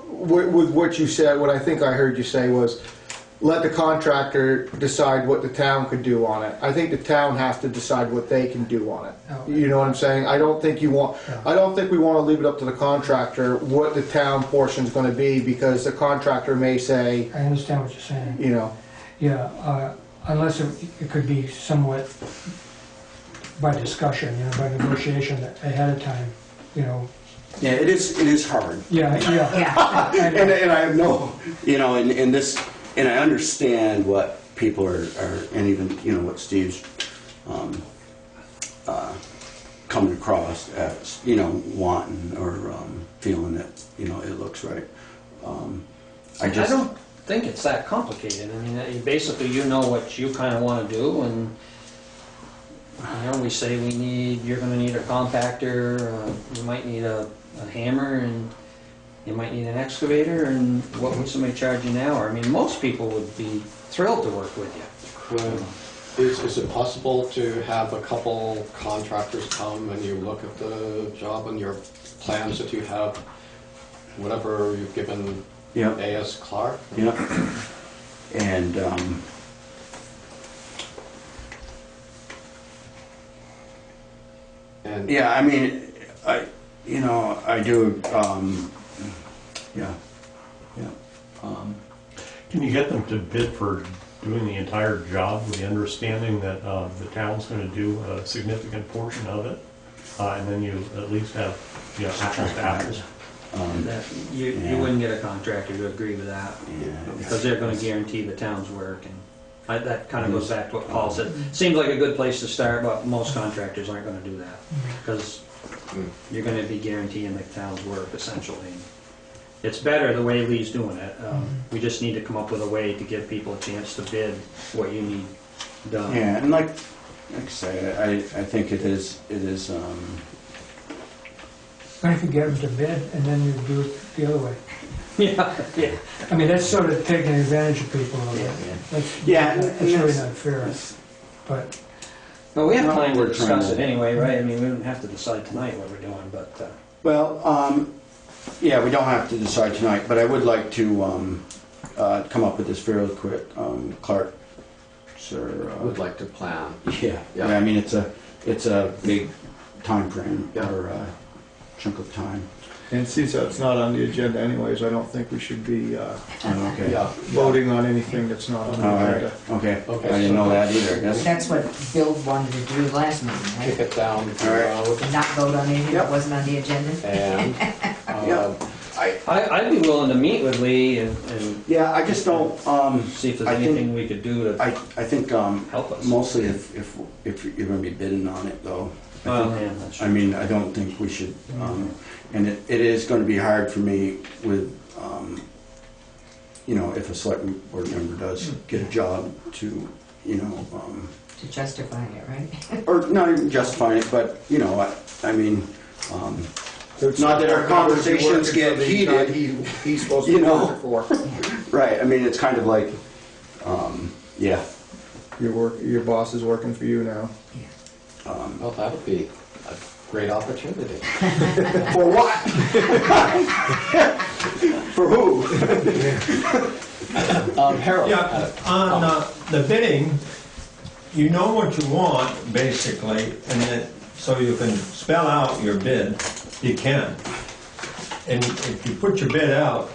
with what you said. What I think I heard you say was, let the contractor decide what the town could do on it. I think the town has to decide what they can do on it. Oh. You know what I'm saying? I don't think you want. Yeah. I don't think we want to leave it up to the contractor what the town portion is going to be, because the contractor may say, I understand what you're saying. you know. Yeah, unless it could be somewhat by discussion, you know, by negotiation ahead of time, you know. Yeah, it is hard. Yeah, yeah. Yeah. And I have no, you know, in this, and I understand what people are, and even, you know, what Steve's coming across as, you know, wanting or feeling that, you know, it looks right. I don't think it's that complicated. I mean, basically, you know what you kind of want to do, and you know, we say you're going to need a compactor, you might need a hammer, and you might need an excavator, and what would somebody charge you an hour? I mean, most people would be thrilled to work with you. Is it possible to have a couple contractors come and you look at the job and your plans that you have, whatever you've given Yep. A.S. Clark? Yep. And And yeah, I mean, I do, yeah. Can you get them to bid for doing the entire job with the understanding that the town's going to do a significant portion of it? And then you at least have, you know, apples to apples. That you wouldn't get a contractor to agree with that, because they're going to guarantee the town's work, and that kind of goes back to what Paul said. Seems like a good place to start, but most contractors aren't going to do that, because you're going to be guaranteeing the town's work, essentially. It's better the way Lee's doing it. We just need to come up with a way to give people a chance to bid what you need done. Yeah, and like I say, I think it is. But if you get them to bid and then you do it the other way. Yeah. I mean, that's sort of taking advantage of people. That's really not fair. But Well, we have No, time to we're discuss trying it to- anyway, right? I mean, we don't have to decide tonight what we're doing, but Well, yeah, we don't have to decide tonight, but I would like to come up with this fairly quick. Clark or, Would like to plan. yeah, Yeah. I mean, it's a big time frame Yeah. or chunk of time. And since that's not on the agenda anyways, I don't think we should be Okay. Yeah. voting on anything that's not on All the right, agenda. okay. Okay, I didn't so- know that either, I guess. That's what Bill wanted to do last meeting, Kick right? it down the All right. road. Not vote on anything that Yep. wasn't on the agenda? And, Yeah. I'd be willing to meet with Lee and Yeah, I just don't, see if there's I think- anything we could do to I think help us. mostly if you're gonna be bidding on it though. Well, yeah, that's true. I mean, I don't think we should, and it is gonna be hard for me with, you know, if a select board member does get a job to, you know, To justify it, right? or not even justifying it, but, you know, I mean, not that our conversations get heated, He's supposed to you be know. working for. right, I mean, it's kind of like, yeah. Your boss is working for you now. well, that would be a great opportunity. For what? For who? Harold? Yeah, on the bidding, you know what you want, basically, and then, so you can spell out your bid, you can. And if you put your bid out,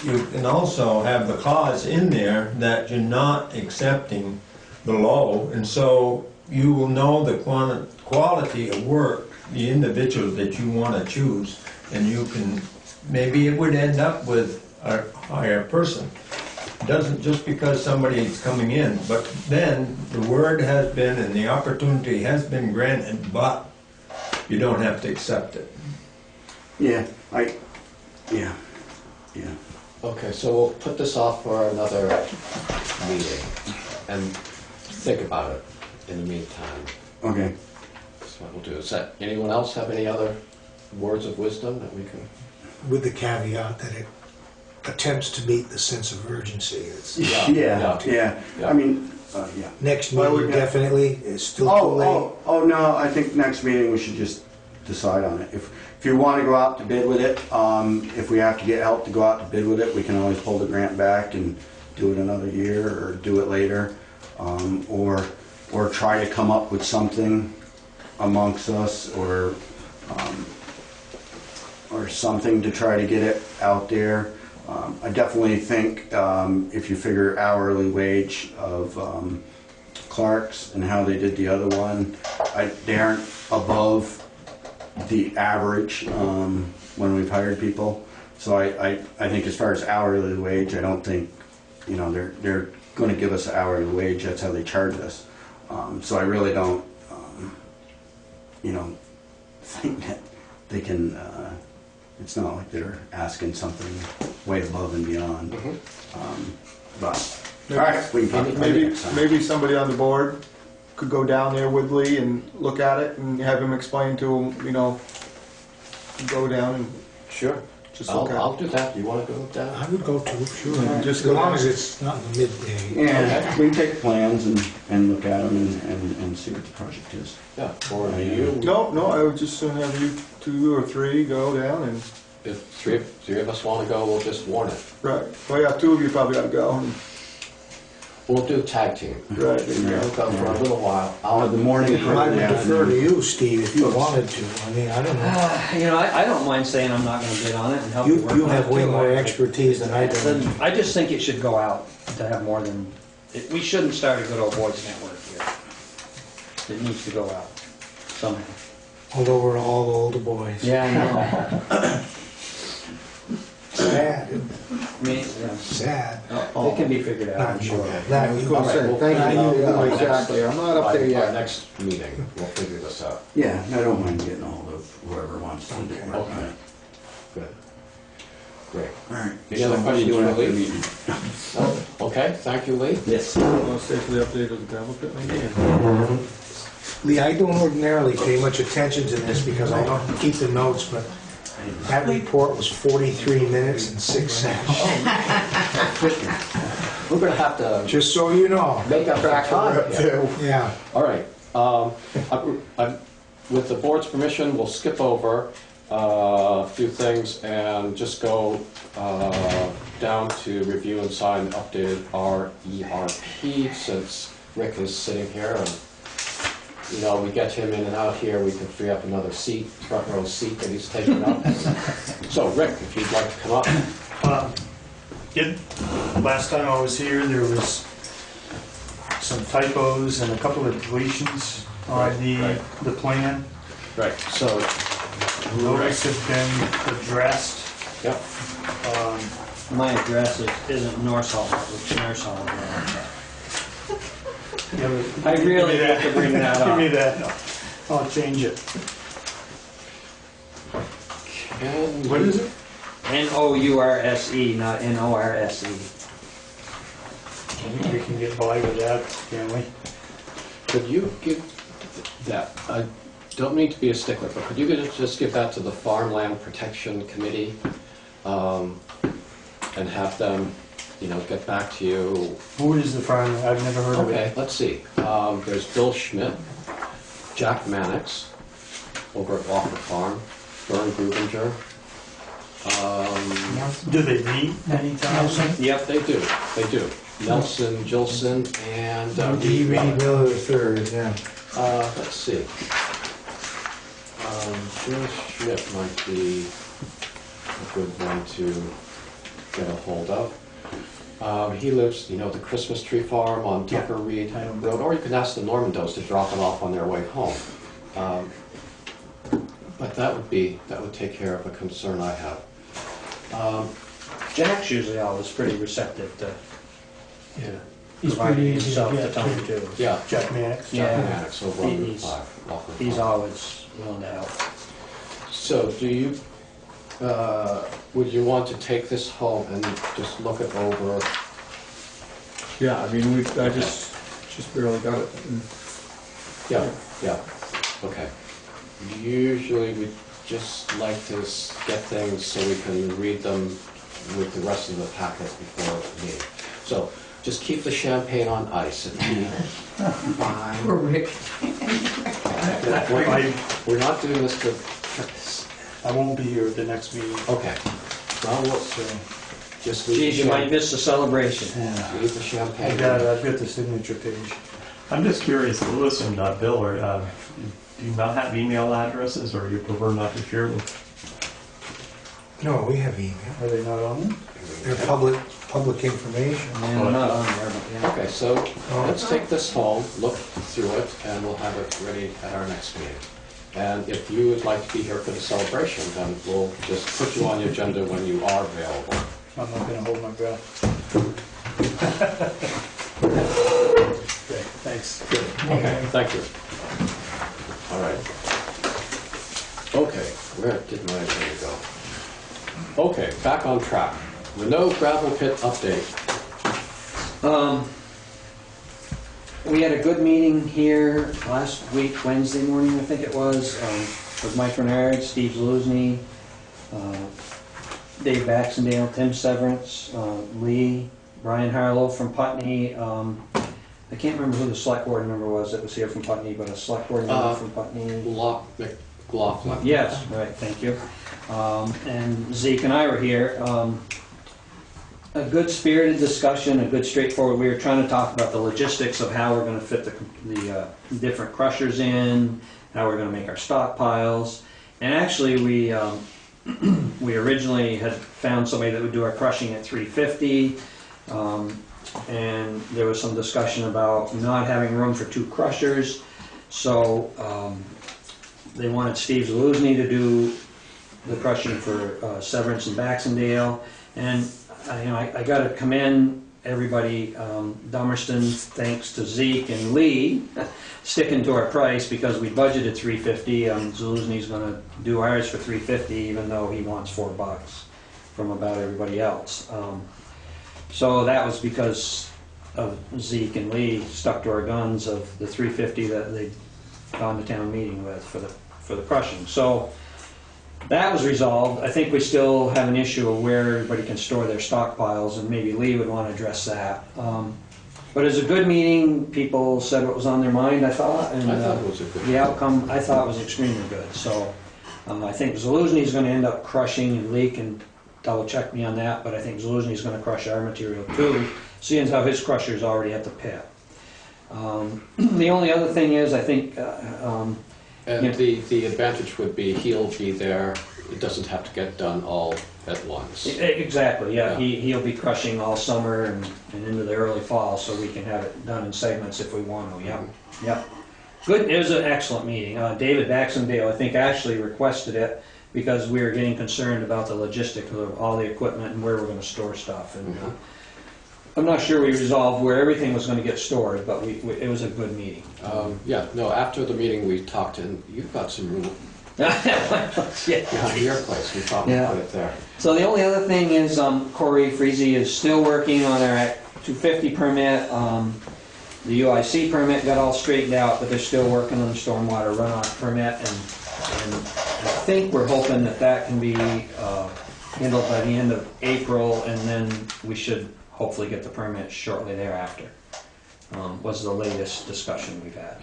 you can also have the clause in there that you're not accepting below, and so you will know the quality of work, the individual that you want to choose, and you can, maybe it would end up with a higher person. Doesn't just because somebody is coming in, but then the word has been and the opportunity has been granted, but you don't have to accept it. Yeah, yeah. Okay, so we'll put this off for another meeting and think about it in the meantime. Okay. That's what we'll do. Is that, anyone else have any other words of wisdom that we can? With the caveat that it attempts to meet the sense of urgency. It's Yeah. I mean, yeah. next Why would- meeting definitely, it's still too late. Oh, no, I think next meeting we should just decide on it. If you want to go out to bid with it, if we have to get help to go out to bid with it, we can always pull the grant back and do it another year or do it later. Or try to come up with something amongst us or something to try to get it out there. I definitely think if you figure hourly wage of Clark's and how they did the other one, they aren't above the average when we've hired people. So I think as far as hourly wage, I don't think, you know, they're going to give us an hourly wage. That's how they charge us. So I really don't, you know, think that they can, it's not like they're asking something way above and beyond. But, all right, we can talk about it next time. Maybe somebody on the board could go down there with Lee and look at it and have him explain to him, you know, go down and Sure. just look at it. I'll do that. You want to go down? I would go too, sure. Just As go long down. as it's not in the midday. Yeah, we can take plans and look at them and see what the project is. Yeah. Or do you? No, I would just soon have you 2 or 3 go down and, If three of us want to go, we'll just warn it. right. Well, yeah, 2 of you probably gotta go. We'll do tag team. Right. We'll go for a little while. The morning. I would yeah, defer to you, Steve, if you wanted to. I mean, I don't know. You know, I don't mind saying I'm not gonna bid on it and help you You work on it. you have way too. more expertise than I do. I just think it should go out to have more than, we shouldn't start a good old boys network here. It needs to go out somehow. Although we're all older boys. Yeah, I know. Sad, I mean, yeah. sad. It can be figured out, I'm Not sure. Not you. Thank you. Exactly, I'm not up there Our yet. next meeting, we'll figure this out. Yeah, I don't mind getting a hold of whoever wants to work on Okay. it. Good. Great. All right. Any other So what are you questions doing for after the Lee? meeting? Okay, thank you, Lee. Yes. Want to stay for the update of the gravel pit maybe? Lee, I don't ordinarily pay much attention to this because I don't keep the notes, but that report was 43 minutes and 6 seconds. We're gonna have to Just so you know. make up for time here. Yeah. All right. With the board's permission, we'll skip over a few things and just go down to review and sign updated RERP since Rick is sitting here, and, you know, we get him in and out here, we can free up another seat, front row seat that he's taking up. So, Rick, if you'd like to come up. Last time I was here, there was some typos and a couple of deletions on the plan. Right. So, Those have been addressed. yep. My address isn't North Hall, it's Nurse Hall. I really have to bring that Give me up. that. I'll change it. And What is it? N-O-U-R-S-E, not N-O-R-S-E. We can get by with that, can't we? could you give that, I don't mean to be a stickler, but could you just give that to the Farmland Protection Committee? And have them, you know, get back to you. Who is the farmer? I've never heard of Okay, it. let's see. There's Bill Schmidt, Jack Mannix over at Walker Farm, Vern Grubinger. Do they meet many times? Yep, they do. They do. Nelson, Gilson, and Reed Miller III, yeah. let's see. Bill Schmidt might be a good one to get a hold of. He lives, you know, the Christmas Tree Farm on Tucker Reed Road, or you can ask the Normandos to drop it off on their way home. But that would take care of a concern I have. Jack's usually always pretty receptive to He's pretty providing easy to himself the get time to. too. Yeah, Jack Mannix? Jack Yeah. Mannix over on Route He's- 5, Walker He's Farm. always willing to help. So do you, would you want to take this home and just look it over? Yeah, I mean, I just barely got it. Yeah, yeah, okay. Usually we just like to get things so we can read them with the rest of the packet before the meeting. So just keep the champagne on ice. It'll be fine. Poor Rick. We're not doing this to, I won't be here at the next meeting. okay. Well, we'll So, just leave Geez, the you might miss the celebration. leave the champagne. I've got the signature page. I'm just curious, Louis and Bill, do you not have email addresses, or you prefer not to share them? No, we have email. Are they not on there? They're public information. Man, I'm not on there, but yeah. Okay, so let's take this home, look through it, and we'll have it ready at our next meeting. And if you would like to be here for the celebration, then we'll just put you on the agenda when you are available. I'm not gonna hold my breath. Okay, thanks. Okay, thank you. All right. Okay, where did my agenda go? Okay, back on track. Renault gravel pit update. We had a good meeting here last week, Wednesday morning, I think it was, with Mike Renard, Steve Zaluzny, Dave Baxendale, Tim Severance, Lee, Brian Harlow from Putney. I can't remember who the select board member was that was here from Putney, but a select board member from Putney. McLaughlin. Yes, right, thank you. And Zeke and I were here. A good spirited discussion, a good straightforward, we were trying to talk about the logistics of how we're gonna fit the different crushers in, how we're gonna make our stockpiles. And actually, we originally had found somebody that would do our crushing at 350. And there was some discussion about not having room for 2 crushers. So they wanted Steve Zaluzny to do the crushing for Severance and Baxendale. And I got to commend everybody, Dummerston, thanks to Zeke and Lee, sticking to our price because we budgeted $350. Zaluzny's going to do ours for $350, even though he wants $4 from about everybody else. So that was because of Zeke and Lee stuck to our guns of the $350 that they'd gone to town meeting with for the crushing. So that was resolved. I think we still have an issue of where everybody can store their stockpiles, and maybe Lee would want to address that. But it was a good meeting. People said what was on their mind, I thought, and I thought it was a good the outcome I thought was extremely good. So I think Zaluzny's going to end up crushing, and Lee can double check me on that, but I think Zaluzny's going to crush our material too, seeing as how his crusher's already at the pit. The only other thing is, I think, And Yeah. the advantage would be he'll be there, it doesn't have to get done all at once. exactly, yeah, Yeah. he'll be crushing all summer and into the early fall, so we can have it done in segments if we want to, yeah, yeah. Good, it was an excellent meeting. David Baxendale, I think, actually requested it because we were getting concerned about the logistics of all the equipment and where we're gonna store stuff, and I'm not sure we resolved where everything was gonna get stored, but it was a good meeting. Yeah, no, after the meeting we talked, and you've got some room Yeah. behind your place, we probably Yeah. put it there. So the only other thing is Corey Freezy is still working on our Act 250 permit. The UIC permit got all straightened out, but they're still working on the stormwater runoff permit, and I think we're hoping that that can be handled by the end of April, and then we should hopefully get the permit shortly thereafter. Was the latest discussion we've had.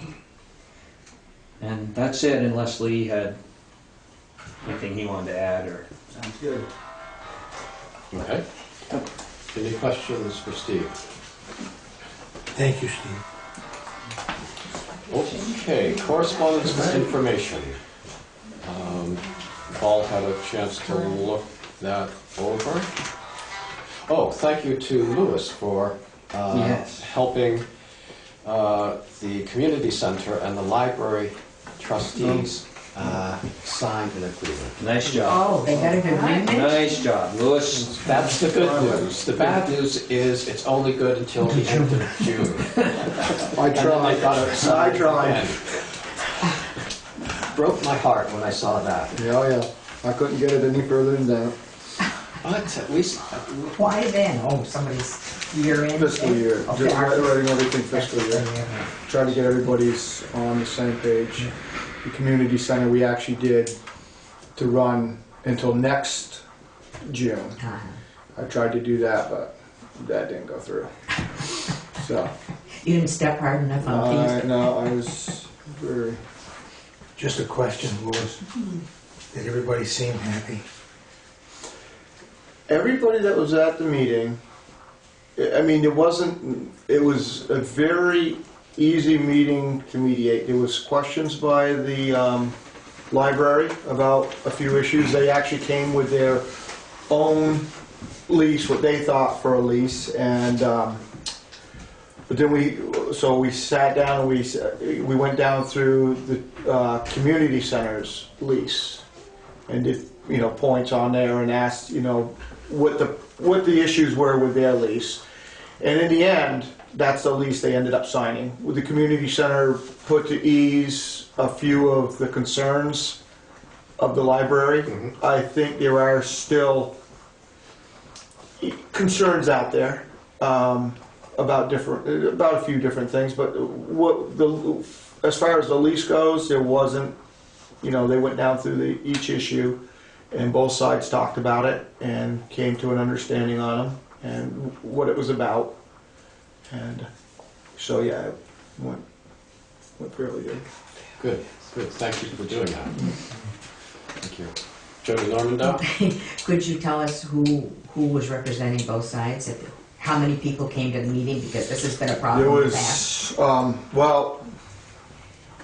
And that's it, unless Lee had anything he wanted to add, or... Sounds good. Okay. Any questions for Steve? Thank you, Steve. Okay, correspondence with information. Paul had a chance to look that over. Oh, thank you to Louis for Yes. helping the community center and the library trustees sign an agreement. Nice job. Oh, they got an agreement? Nice job, Louis. That's the good news. The bad news is it's only good until the end of June. I And then they tried. got it signed I tried. again. Broke my heart when I saw that. Yeah. I couldn't get it any further than that. But at least, Why then? Oh, somebody's year end? Fiscal year, Okay. just writing everything fiscal year. Try to get everybody's on the same page. The community center, we actually did to run until next June. Uh-huh. I tried to do that, but that didn't go through. So, You didn't step hard enough on things? no, I was very, Just a question, Louis. Did everybody seem happy? Everybody that was at the meeting, I mean, it was a very easy meeting to mediate. There was questions by the library about a few issues. They actually came with their own lease, what they thought for a lease, and but then we sat down and we went down through the community center's lease and did, points on there and asked, what the issues were with their lease. And in the end, that's the lease they ended up signing. With the community center put to ease a few of the concerns of the library. I think there are still concerns out there about a few different things, but as far as the lease goes, there wasn't, they went down through each issue and both sides talked about it and came to an understanding on them and what it was about. And so, yeah, it went fairly good. good, thank you for doing that. Thank you. Jody Normandow? Could you tell us who was representing both sides? How many people came to the meeting? Because this has been a problem There in the past. was, well,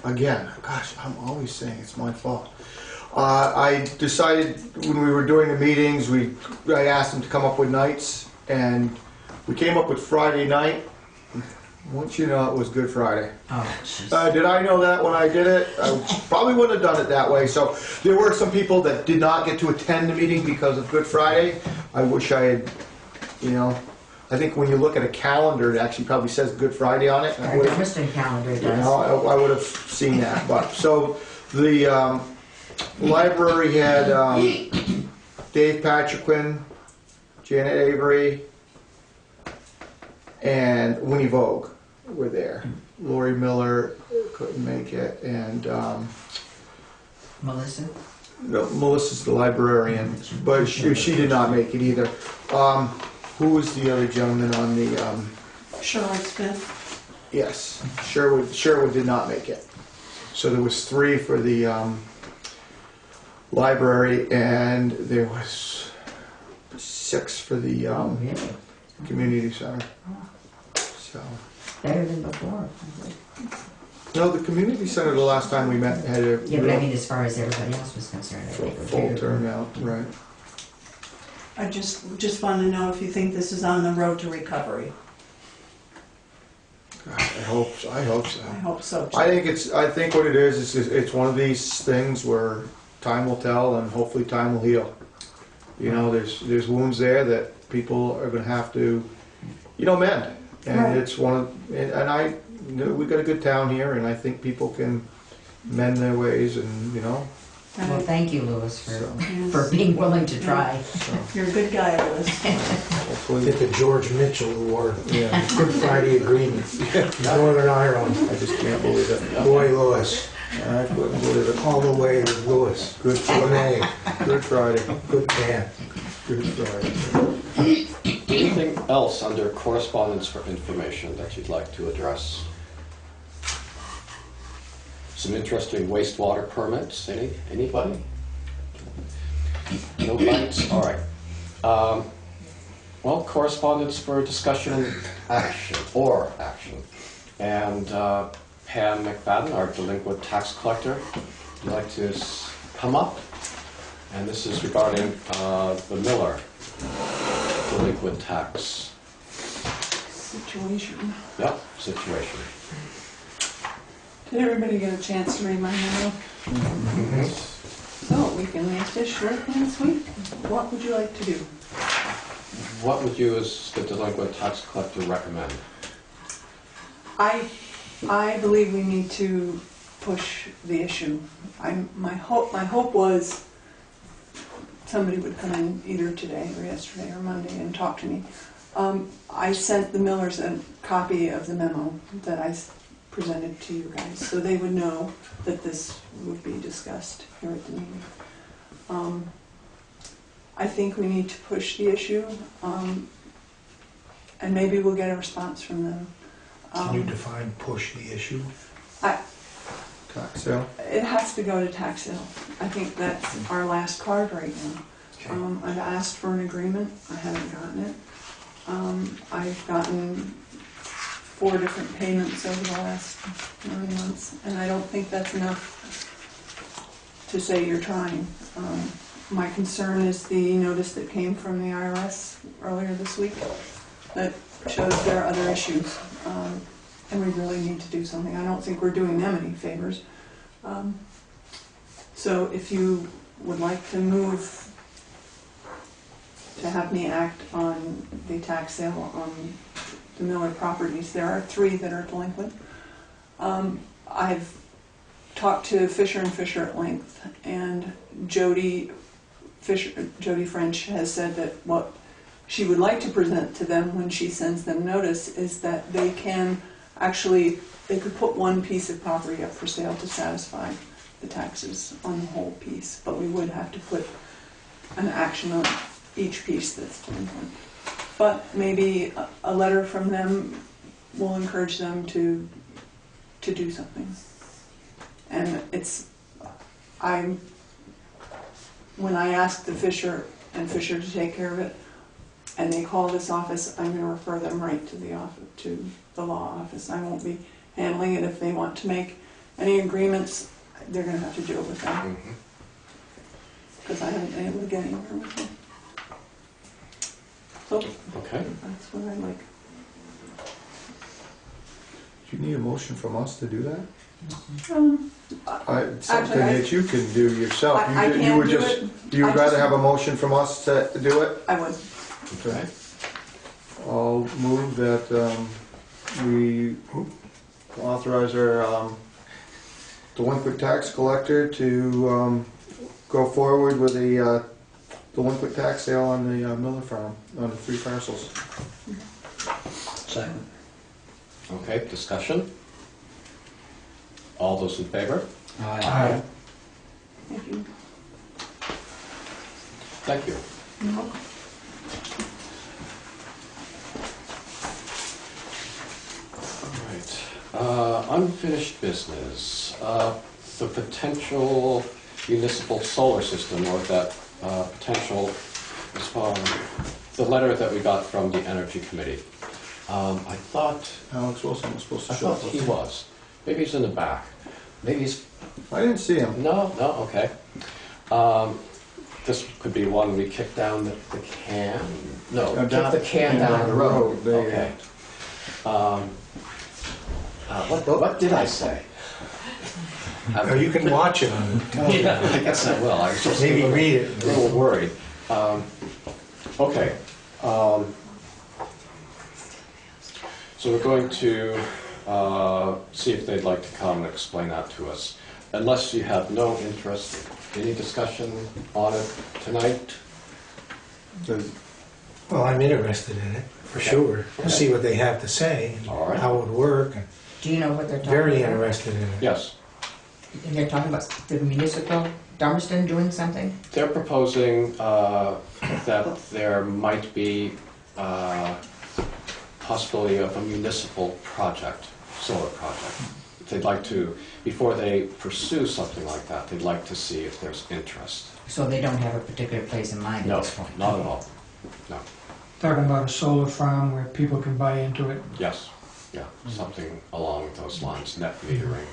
again, gosh, I'm always saying it's my fault. I decided when we were doing the meetings, I asked them to come up with nights, and we came up with Friday night. Once you know, it was Good Friday. Oh, jeez. Did I know that when I did it? I probably wouldn't have done it that way. So there were some people that did not get to attend the meeting because of Good Friday. I wish I had, I think when you look at a calendar, it actually probably says Good Friday on it. Our Dummerston calendar does. I would have seen that. But so the library had Dave Patriquin, Janet Avery, and Winnie Vogue were there. Lori Miller couldn't make it, and Melissa? no, Melissa's the librarian, but she did not make it either. Who was the other gentleman on the? Charlotte Smith. Yes, Sherwood did not make it. So there was 3 for the library, and there was 6 for the Oh, really? community center. So better than before. No, the community center, the last time we met, had a Yeah, but I mean, as far as everybody else was concerned, I think. full turnout, right. I just want to know if you think this is on the road to recovery. I hope so. I hope so. too. I think what it is it's one of these things where time will tell and hopefully time will heal. You know, there's wounds there that people are gonna have to, mend. And Right. it's we got a good town here and I think people can mend their ways and, Well, thank you, Louis, So- for being willing to try. You're a good guy, Louis. hopefully. Get the George Mitchell Award, Yeah, Good Friday Agreement, Northern Ireland. I just can't believe it. Boy, Louis, I couldn't believe it. all the way with Louis. Good Friday. Renee, Good Friday. good man. Good Friday. Anything else under correspondence for information that you'd like to address? Some interesting wastewater permits, anybody? No bites, all right. Well, correspondence for discussion and action. And Pam McFadden, our delinquent tax collector, would like to come up. And this is regarding the Miller delinquent tax. Situation. Yep, situation. Did everybody get a chance to read my memo? So we can make this short and sweet. What would you like to do? What would you, as the delinquent tax collector, recommend? I believe we need to push the issue. My hope was somebody would come in either today or yesterday or Monday and talk to me. I sent the Millers a copy of the memo that I presented to you guys, so they would know that this would be discussed here at the meeting. I think we need to push the issue, and maybe we'll get a response from them. Can you define push the issue? Tax sale. It has to go to tax sale. I think that's our last card right now. I've asked for an agreement. I haven't gotten it. I've gotten 4 different payments over the last 9 months, and I don't think that's enough to say you're trying. My concern is the notice that came from the IRS earlier this week that shows there are other issues, and we really need to do something. I don't think we're doing them any favors. So if you would like to move to have me act on the tax sale on the Miller properties, there are 3 that are delinquent. I've talked to Fisher and Fisher at length, and Jody French has said that what she would like to present to them when she sends them notice is that they could put one piece of property up for sale to satisfy the taxes on the whole piece, but we would have to put an action on each piece that's delinquent. But maybe a letter from them will encourage them to do something. And when I asked the Fisher and Fisher to take care of it, and they call this office, I'm going to refer them right to the law office. I won't be handling it. If they want to make any agreements, they're going to have to deal with them. Because I haven't been able to get anywhere with them. So, Okay. that's what I like. Do you need a motion from us to do that? It's something Actually, that you can do yourself. I can't do it. You would I rather just- have a motion from us to do it? I would. Okay. I'll move that we authorize our delinquent tax collector to go forward with a delinquent tax sale on the Miller farm, on the 3 parcels. Second. Okay, discussion? All those in favor? Aye. Thank you. Thank you. All right. Unfinished business. The potential municipal solar system, or that potential, the letter that we got from the Energy Committee. I thought Alex Wilson was supposed to show up. he was. Maybe he's in the back. Maybe he's, I didn't see him. no, okay. This could be one we kick down the can, no, kick the can down the road. There you Okay. What did I say? Or you can watch it on the Yeah, I guess I will. I was just Maybe read it. a little worried. Okay. So we're going to see if they'd like to come and explain that to us. Unless you have no interest, any discussion on it tonight? Well, I'm interested in it, for sure, to see what they have to say, and All right. how it would work, and Do you know what they're talking about? very interested in it. Yes. And they're talking about the municipal, Dummerston doing something? They're proposing that there might be possibility of a municipal project, solar project. They'd like to, before they pursue something like that, they'd like to see if there's interest. So they don't have a particular place in mind No, at this point? not at all. No. Talking about a solar farm where people can buy into it. Yes. Yeah, something along those lines, net metering.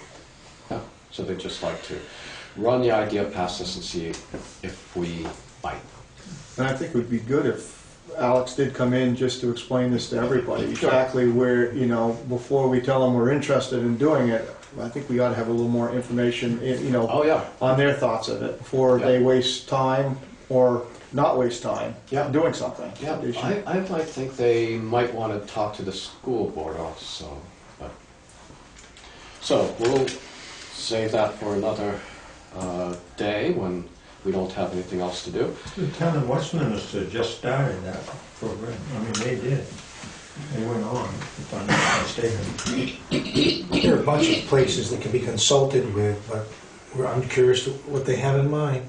Yeah. So they'd just like to run the idea past us and see if we bite. And I think it would be good if Alex did come in just to explain this to everybody, Sure. exactly where, you know, before we tell them we're interested in doing it, I think we ought to have a little more information, you know, Oh, yeah. on their thoughts of it, before Yeah. they waste time or not waste time Yeah. doing something. Yeah, They should- I might think they might want to talk to the school board also. But. So we'll save that for another day when we don't have anything else to do. The town of Westminster just started that program. I mean, they did. They went on, if I'm not mistaken. There are a bunch of places that can be consulted with, but I'm curious to what they have in mind.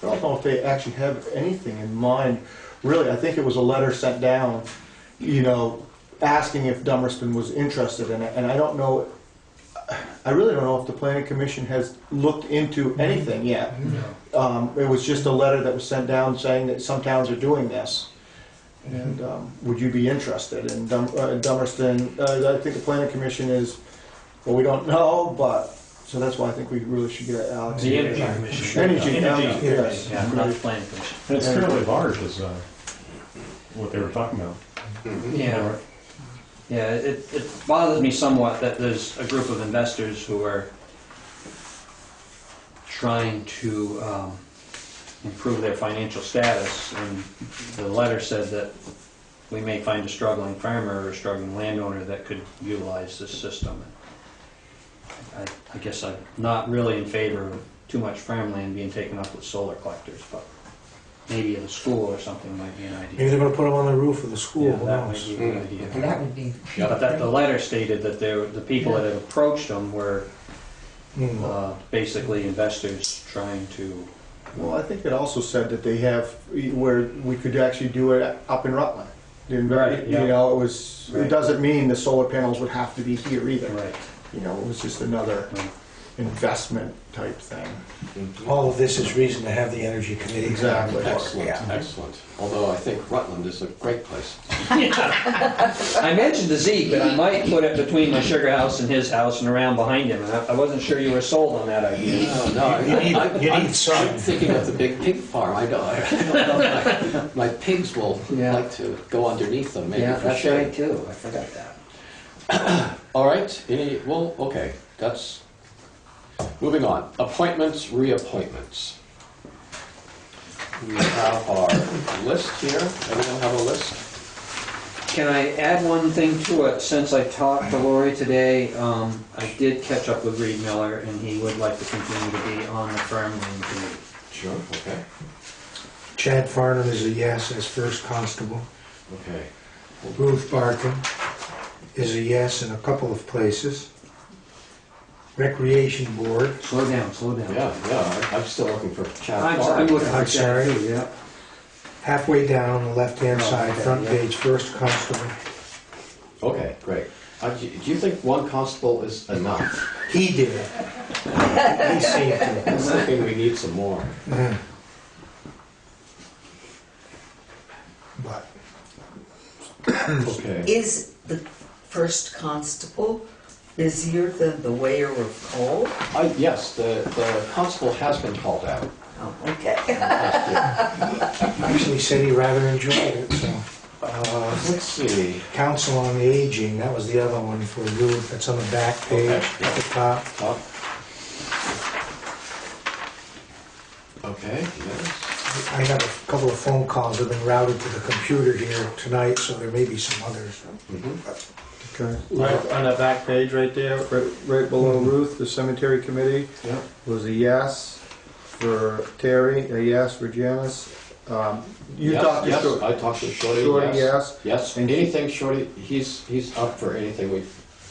I don't know if they actually have anything in mind, really. I think it was a letter sent down, you know, asking if Dummerston was interested in it, and I don't know, I really don't know if the planning commission has looked into anything yet. It was just a letter that was sent down saying that some towns are doing this. And would you be interested in Dummerston? I think the planning commission is, well, we don't know, but, so that's why I think we really should get Alex. The Energy Commission. Energy, Energy, yes. yeah, not the Planning Commission. And it's fairly large, is what they were talking about. Yeah. Yeah, it bothers me somewhat that there's a group of investors who are trying to improve their financial status, and the letter said that we may find a struggling farmer or a struggling landowner that could utilize this system. I guess I'm not really in favor of too much farmland being taken up with solar collectors, but maybe in a school or something might be an Maybe idea. they're gonna put them on the roof of the school, Yeah, who that might knows? be a good idea. That would be, But that the letter stated that the people that had approached them were basically investors trying to. Well, I think it also said that they have, where we could actually do it up in Rutland. Right, yeah. You know, it was, it Right. doesn't mean the solar panels would have to be here either. Right. You know, it was just another Right. investment type thing. All of this is reason to have the energy committee. Exactly. Excellent, Yeah. excellent. Although I think Rutland is a great place. I mentioned the Zeke, but I might put it between my sugar house and his house and around behind him. And I wasn't sure you were sold on that idea. No, You need sun. I'm thinking of the big pig farm. I don't know. My pigs will Yeah. like to go underneath them, maybe Yeah, for that's shade. right too. I forgot that. All right, well, okay, that's, moving on. Appointments, reappointments. We have our list here. Anyone have a list? Can I add one thing to it? Since I talked to Lori today, I did catch up with Reed Miller, and he would like to continue to be on the farmland committee. Sure, okay. Chad Farnham is a yes as first constable. Okay. Ruth Barton is a yes in a couple of places. Recreation Board, Slow down, slow down. Yeah, I'm still looking for Chad I'm Farr. looking for I'm Chad sorry. too, yeah. halfway down the left-hand Oh, side, okay, front yeah. page, first constable. Okay, great. Do you think one constable is enough? He did it. He seemed to. I'm thinking we need some more. But Okay. Is the first constable busier than the weigher of coal? Yes, the constable has been called out. Oh, okay. Actually said he rather enjoyed it, so. Let's see. Council on Aging, that was the other one for you, that's on the back page Okay. at the top. Okay, yes. I have a couple of phone calls that have been routed to the computer here tonight, so there may be some others. Okay. Right on that back page right there, right below Ruth, the cemetery committee Yeah. was a yes for Terry, a yes for Janice. You Yes, talked to yes, Shorty. I talked to Shorty, Shorty, yes. yes. Yes, And anything Shorty, he's up for anything we,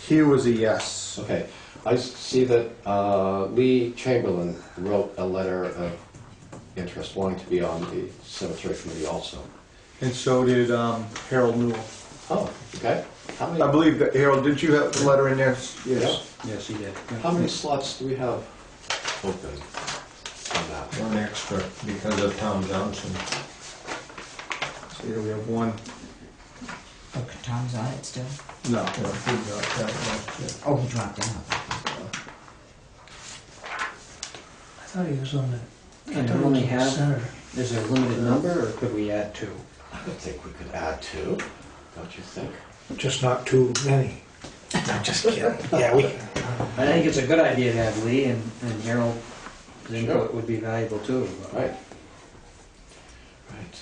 He was a yes. okay. I see that Lee Chamberlain wrote a letter of interest, wanting to be on the cemetery committee also. And so did Harold Newell. Oh, okay. How I many, believe that, Harold, didn't you have the letter in there? Yes. Yes, he did. Yeah. how many slots do we have open on that? One extra because of Tom Johnson. So here we have one. Oh, Tom's on it still? No. Yeah, he got that much, yeah. Oh, he dropped out. I thought he was on the. And I thought we he only was on the have, center. is there a limited number, or could we add 2? I would think we could add 2, don't you think? Just not too many. I'm just kidding. Yeah, we, I think it's a good idea to have Lee and Harold. His Sure. input would be valuable too. but- Right. Right,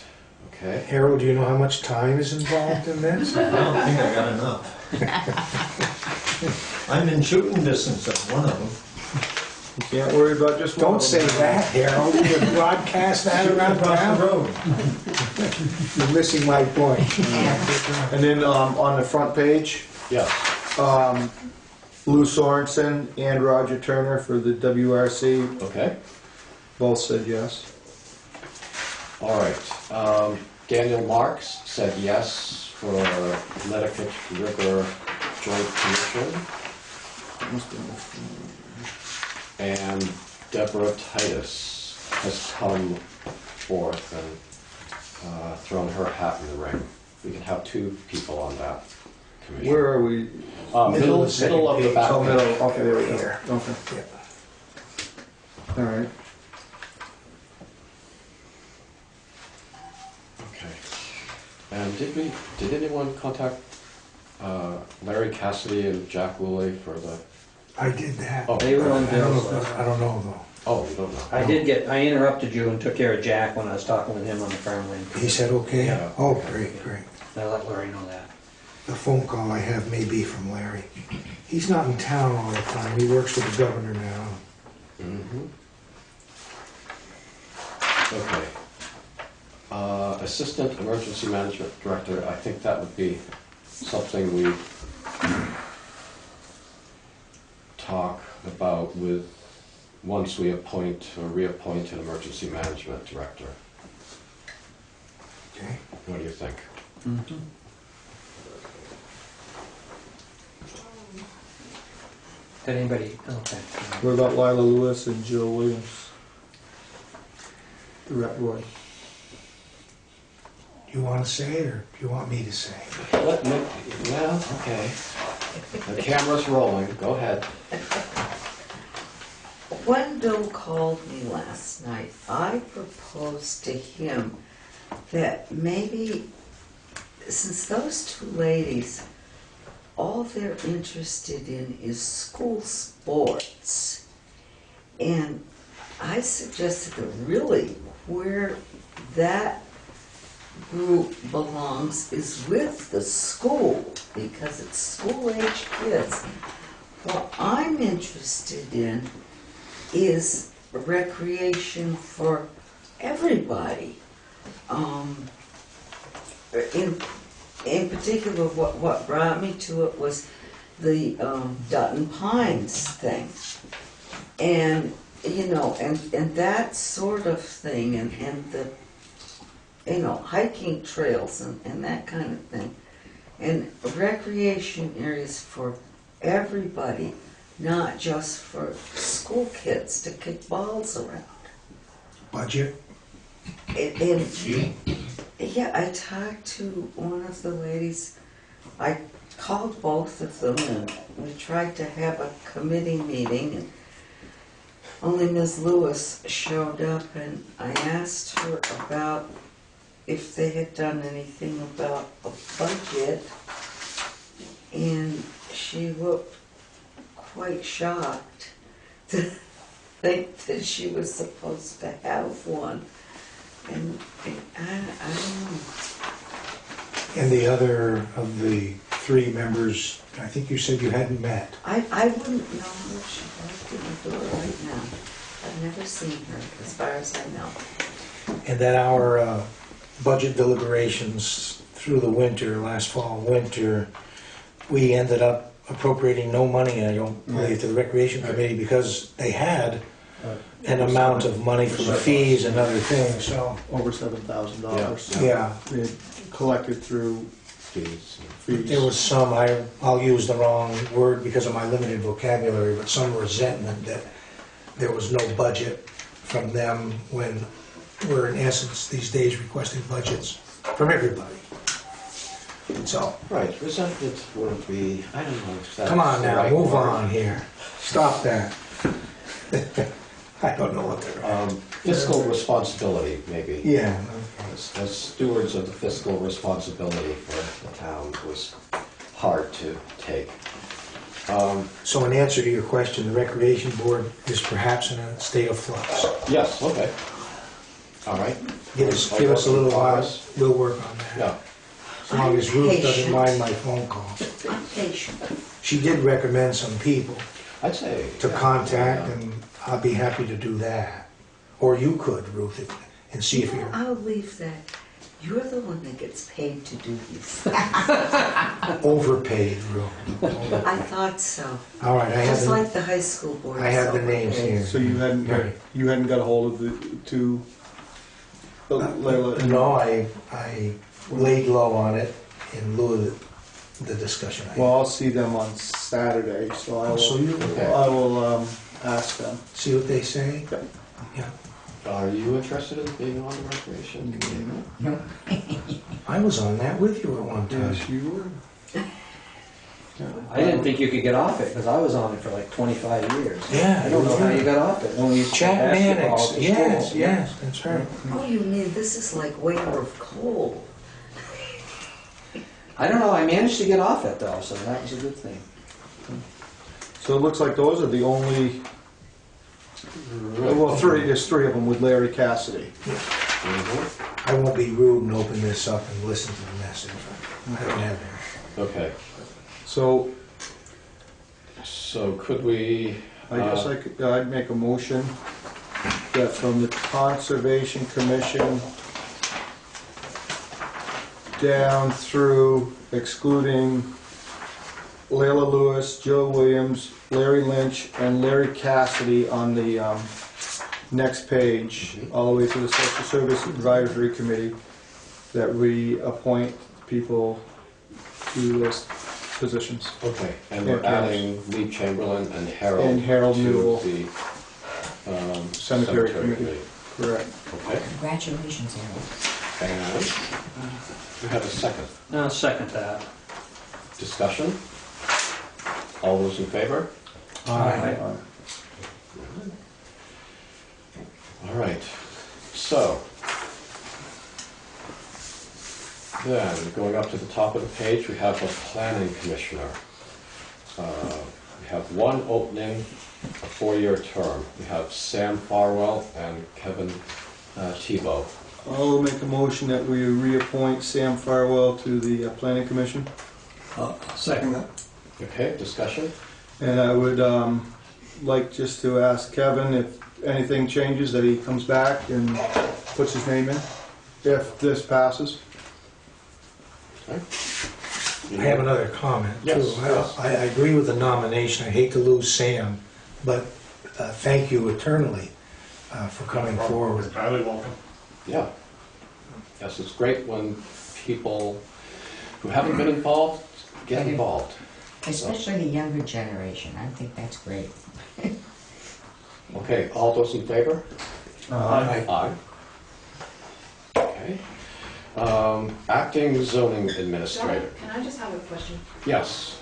okay. Harold, do you know how much time is involved in this? I don't think I got enough. I'm in shooting distance of one of them. You can't worry about just one. Don't of say them. that, Harold. You would broadcast that around Across the town. road. You're missing my point. And then on the front page, Yes, Lou Sorensen and Roger Turner for the WRC okay. both said yes. All right. Daniel Marks said yes for Connecticut River Joint Commission. And Deborah Titus has come forth and thrown her hat in the ring. We can have 2 people on that commission. Where are we? Middle of the second of the page. back. Oh, page. middle, okay, there we go. Here. Okay, all right. Okay. And did anyone contact Larry Cassidy and Jack Woolley for the, I did that. oh, They were on I don't Bill's know, list. I don't know though. oh, you don't know? I interrupted you and took care of Jack when I was talking with him on the farmland. He said okay? Yeah. Oh, great, great. I let Larry know that. The phone call I have may be from Larry. He's not in town all the time. He works for the governor now. Mm-hmm. Okay. Assistant Emergency Management Director, I think that would be something we talk about with, once we appoint or reappoint an Emergency Management Director. Okay. What do you think? Did anybody, okay. What about Lila Lewis and Jill Williams? The rep board. Do you want to say it or do you want me to say it? Well, okay. The camera's rolling, go ahead. When Bill called me last night, I proposed to him that maybe, since those 2 ladies, all they're interested in is school sports, and I suggested that really where that group belongs is with the school, because it's school-age kids. What I'm interested in is recreation for everybody. In particular, what brought me to it was the Dutton Pines thing. And, you know, and that sort of thing, and the, you know, hiking trails and that kind of thing. And recreation areas for everybody, not just for school kids to kick balls around. Budget? And yeah, I talked to one of the ladies I called both of them and we tried to have a committee meeting and only Ms. Lewis showed up, and I asked her about if they had done anything about a budget, and she looked quite shocked to think that she was supposed to have one. And I don't know. And the other of the three members, I think you said you hadn't met. I wouldn't know if she walked in the door right now. I've never seen her, as far as I know. And that our budget deliberations through the winter, last fall, winter, we ended up appropriating no money, I don't believe, to the Recreation Committee because they had an amount of money for the fees and other things, so. Over $7,000. Yeah. They collected through fees. There was some, I'll use the wrong word because of my limited vocabulary, but some resentment that there was no budget from them when we're in essence these days requesting budgets from everybody. So. Right, resentment wouldn't be, I don't know if that's Come on the now, right move word. on here. Stop that. I don't know what they're. Fiscal responsibility, maybe. Yeah. As stewards of the fiscal responsibility for the town was hard to take. So in answer to your question, the Recreation Board is perhaps in a state of flux. Yes, okay. All right. Give us a little while, we'll work on that. Yeah. As long as Ruth doesn't Patient. mind my phone calls. I'm patient. She did recommend some people I'd say. to yeah, contact, yeah. and I'll be happy to do that. Or you could, Ruth, and see if you're I'll leave that. You're the one that gets paid to do these. overpaid, Ruth. I thought so. All right, Just like the high school board. I have the names here. So you hadn't got a hold of the two, Layla? No, I laid low on it in lieu of the discussion. Well, I'll see them on Saturday, so I So you will ask them. see what they say? Yep. Yeah. Are you interested in being on the recreation committee? I was on that with you at one time. Yes, you were. I didn't think you could get off it, because I was on it for like 25 years. Yeah. I don't know how you got off it. When we used to Chat basketball Mannix, at the yes, school. yes, that's right. Oh, you mean this is like waiver of coal? I don't know, I managed to get off it though, so that was a good thing. So it looks like those are the only, well, there's three of them with Larry Cassidy. Mhm. I won't be rude and open this up and listen to the message. I don't have it. Okay, So so could we? I guess I'd make a motion that from the Conservation Commission down through excluding Layla Lewis, Joe Williams, Larry Lynch, and Larry Cassidy on the next page, all the way to the Social Service Advisory Committee, that we appoint people to those positions. Okay, and we're Yeah, adding Lee Chamberlain and Harold. And Harold Newell. to the Cemetery Committee. Correct. Okay, Congratulations, Harold. and we have a second I'll second that. discussion. All those in favor? Aye. All right, so then, going up to the top of the page, we have a planning commissioner. We have one opening, a 4-year term. We have Sam Farwell and Kevin Tebow. I'll make a motion that we reappoint Sam Farwell to the Planning Commission. Second that. Okay, discussion? And I would like just to ask Kevin if anything changes, that he comes back and puts his name in, if this passes. Okay. I have another comment too. Yes, yes. I agree with the nomination. I hate to lose Sam, but thank you eternally for coming forward. Highly welcome. Yeah. Yes, it's great when people who haven't been involved get involved. Especially the younger generation, I think that's great. Okay, all those in favor? Aye. Aye. Okay. Acting zoning administrator. Can I just have a question? Yes.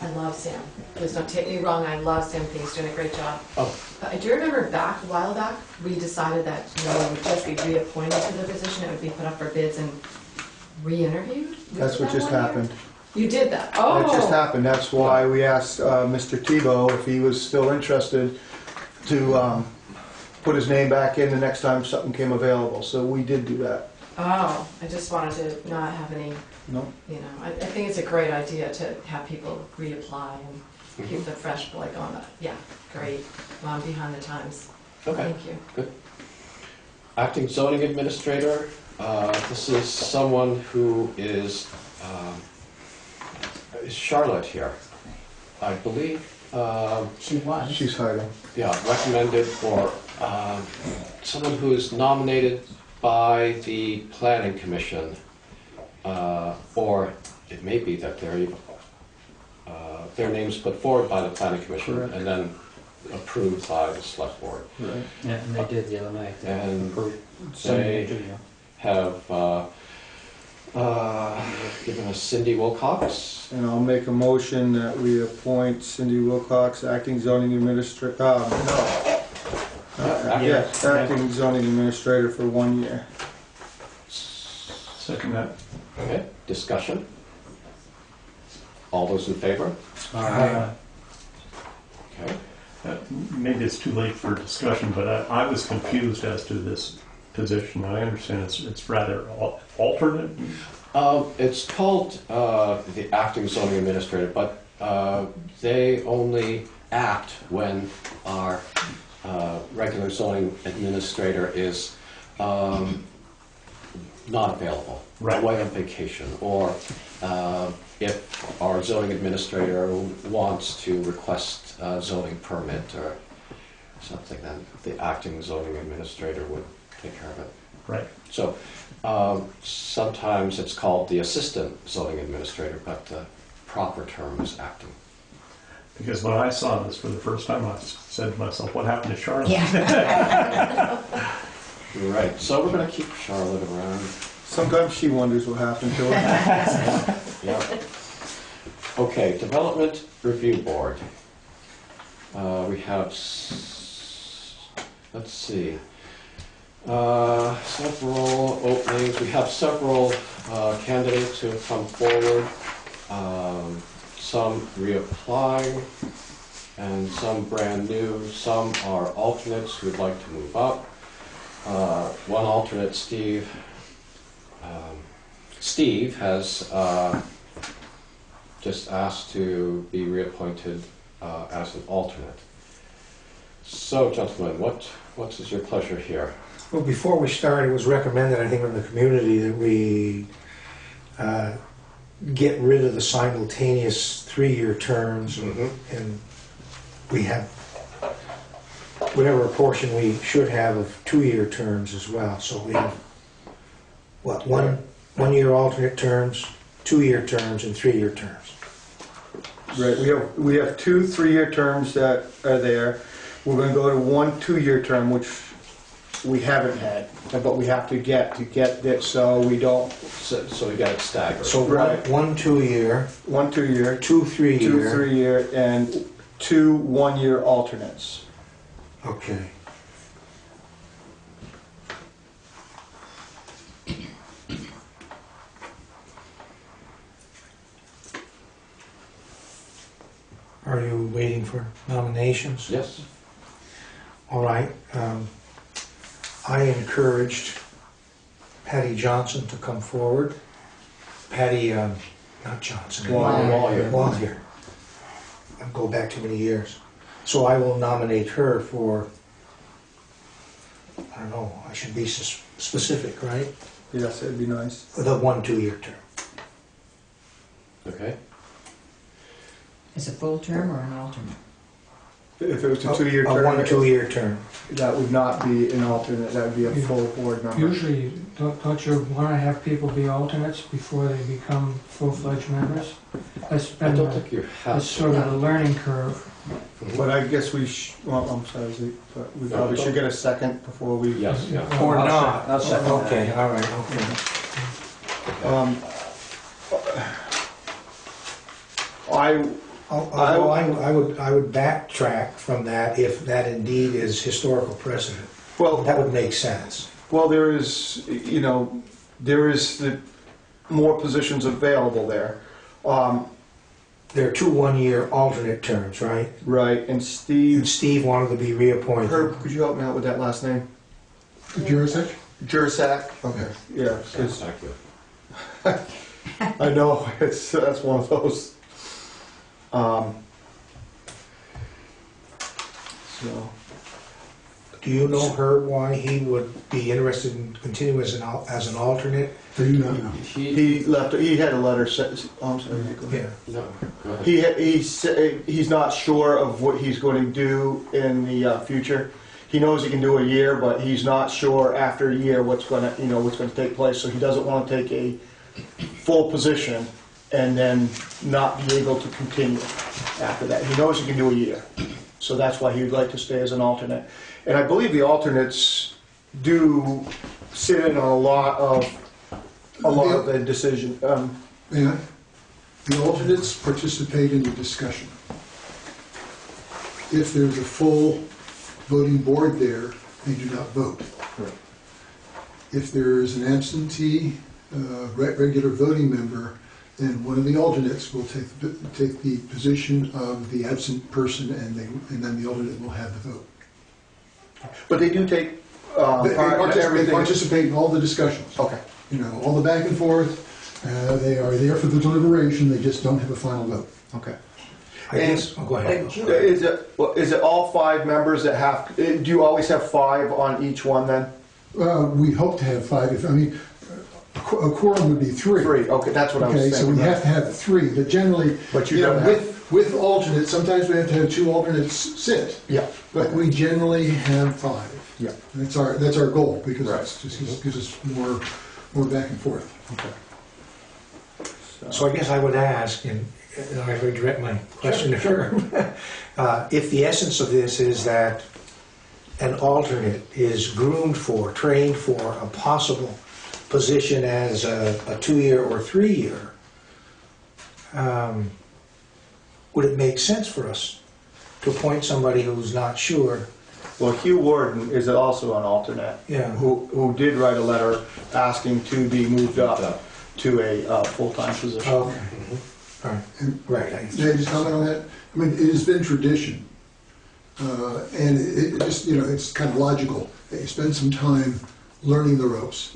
I love Sam. Please don't take me wrong, I love Sam, he's doing a great job. Oh. But I do remember back, a while back, we decided that no one would just be reappointed to the position, it would be put up for bids and re-interviewed? That's what just happened. You did that? Oh! That just happened. That's why we asked Mr. Tebow if he was still interested to put his name back in the next time something came available. So we did do that. Oh, I just wanted to not have any, No? you know, I think it's a great idea to have people reapply and keep the fresh blood going. Yeah, great. Well, I'm behind the times. Okay. Thank you. Good. Acting zoning administrator. This is someone who is Charlotte here, I believe. She was. She's hiding. Yeah, recommended for someone who is nominated by the planning commission, or it may be that their name's put forward by the planning commission Correct. and then approved by the select board. Right. Yeah, and they did the other night. And Sunday, they yeah. have given us Cindy Wilcox. And I'll make a motion that we appoint Cindy Wilcox, acting zoning administrator, yes, acting zoning administrator for 1 year. Second that. Okay, discussion? All those in favor? Uh, Okay. Maybe it's too late for discussion, but I was confused as to this position. I understand it's rather alternate. It's called the acting zoning administrator, but they only act when our regular zoning administrator is not available, Right. away on vacation, or if our zoning administrator wants to request a zoning permit or something, then the acting zoning administrator would take care of it. Right. So sometimes it's called the assistant zoning administrator, but the proper term is acting. Because when I saw this for the first time, I said to myself, what happened to Charlotte? Yeah. Right, so we're going to keep Charlotte around. Sometimes she wonders what happened to her. Yeah. Okay, Development Review Board. We have, let's see, several openings. We have several candidates who have come forward, some reapplying and some brand new. Some are alternates who'd like to move up. One alternate, Steve has just asked to be reappointed as an alternate. So, gentlemen, what is your pleasure here? Well, before we start, it was recommended, I think, in the community that we get rid of the simultaneous 3-year terms, and we have whatever portion we should have of 2-year terms as well. So we have, what, one-year alternate terms, 2-year terms, and 3-year terms. Right, we have 2 3-year terms that are there. We're going to go to 1 2-year term, which we haven't had, but we have to get that, so we don't. So we got it staggered. So Right. one 2-year, 1 2-year, 2 3-year. 2 3-year, and 2 1-year alternates. Okay. Are you waiting for nominations? Yes. All right. I encouraged Patty Johnson to come forward. Patty, not Johnson. Wallier. Wallier. I go back too many years. So I will nominate her for, I don't know, I should be specific, right? Yes, it'd be nice. For the 1 2-year term. Okay. Is it full term or an alternate? If it was a 2-year A term, 1 2-year term. that would not be an alternate, that would be a full board member. Usually, don't you want to have people be alternates before they become full-fledged members? That's I been, don't think you have that's sort of a learning curve. But I guess well, I'm sorry, Zeke, but we probably should get a second before we. Yes, yeah. Or I'll not. I'll second that. Okay, all right, okay. Although I would backtrack from that if that indeed is historical precedent. Well, That would make sense. well, there is, there is the more positions available there. There are 2 one-year alternate terms, right? Right, and And Steve, Steve wanted to be reappointed. Herb, could you help me out with that last name? Jurassic? Jurasak? Okay. Yeah, 'cause Thank you. I know, that's one of those. So, Do you know, Herb, why he would be interested in continuing as an alternate? I do not know. he left, he had a letter, oh, I'm sorry, go ahead. Yeah. No, go ahead. He's not sure of what he's going to do in the future. He knows he can do a year, but he's not sure after a year what's going to take place. So he doesn't want to take a full position and then not be able to continue after that. He knows he can do a year, so that's why he would like to stay as an alternate. And I believe the alternates do sit in on a lot of the decision. Yeah. The alternates participate in the discussion. If there's a full voting board there, they do not vote. Right. If there is an absentee, regular voting member, then one of the alternates will take the position of the absent person, and then the alternate will have the vote. But they do take They participate in all the discussions. Okay. All the back and forth. They are there for the deliberation. They just don't have a final vote. Okay. Go ahead. Is it all 5 members that have? Do you always have 5 on each one then? We hope to have 5. A quorum would be 3. 3. Okay, that's what I was saying. Okay, so we have to have 3, but generally, But you don't have- with alternates, sometimes we have to have 2 alternates sit. Yeah. But we generally have 5. Yeah. That's our goal, because Right. it just gives us more back and forth. Okay. So I guess I would ask, and I would direct my question to her, if the essence of this is that an alternate is groomed for, trained for a possible position as a 2-year or 3-year, would it make sense for us to appoint somebody who's not sure? Well, Hugh Warden is also an alternate. Yeah. Who did write a letter asking to be moved up to a full-time position. Okay. All right. Right. May I just comment on that? I mean, it has been tradition, and it just, it's kind of logical that you spend some time learning the ropes.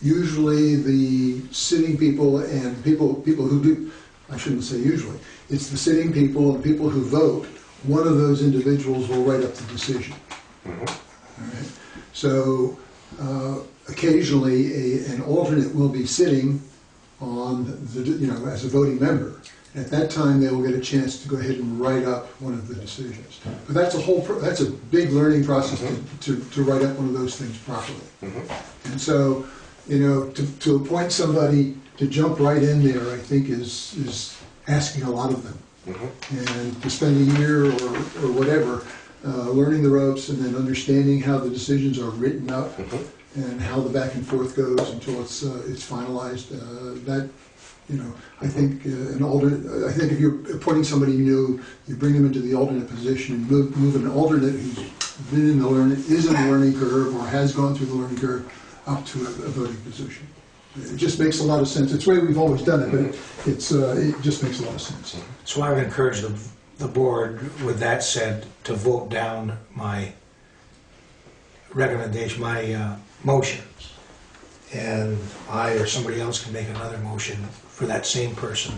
Usually the sitting people and people who do, I shouldn't say usually, it's the sitting people and people who vote, one of those individuals will write up the decision. All right? So occasionally an alternate will be sitting on as a voting member. At that time, they will get a chance to go ahead and write up one of the decisions. But that's that's a big learning process to write up one of those things properly. And so, to appoint somebody to jump right in there, I think is asking a lot of them. And to spend a year or whatever learning the ropes and then understanding how the decisions are written up and how the back and forth goes until it's finalized. I think I think if you're appointing somebody new, you bring them into the alternate position and move an alternate who's been in is in the learning curve or has gone through the learning curve up to a voting position. It just makes a lot of sense. It's the way we've always done it, but it just makes a lot of sense. So I would encourage the board, with that said, to vote down my recommendation, my motion. And I or somebody else can make another motion for that same person.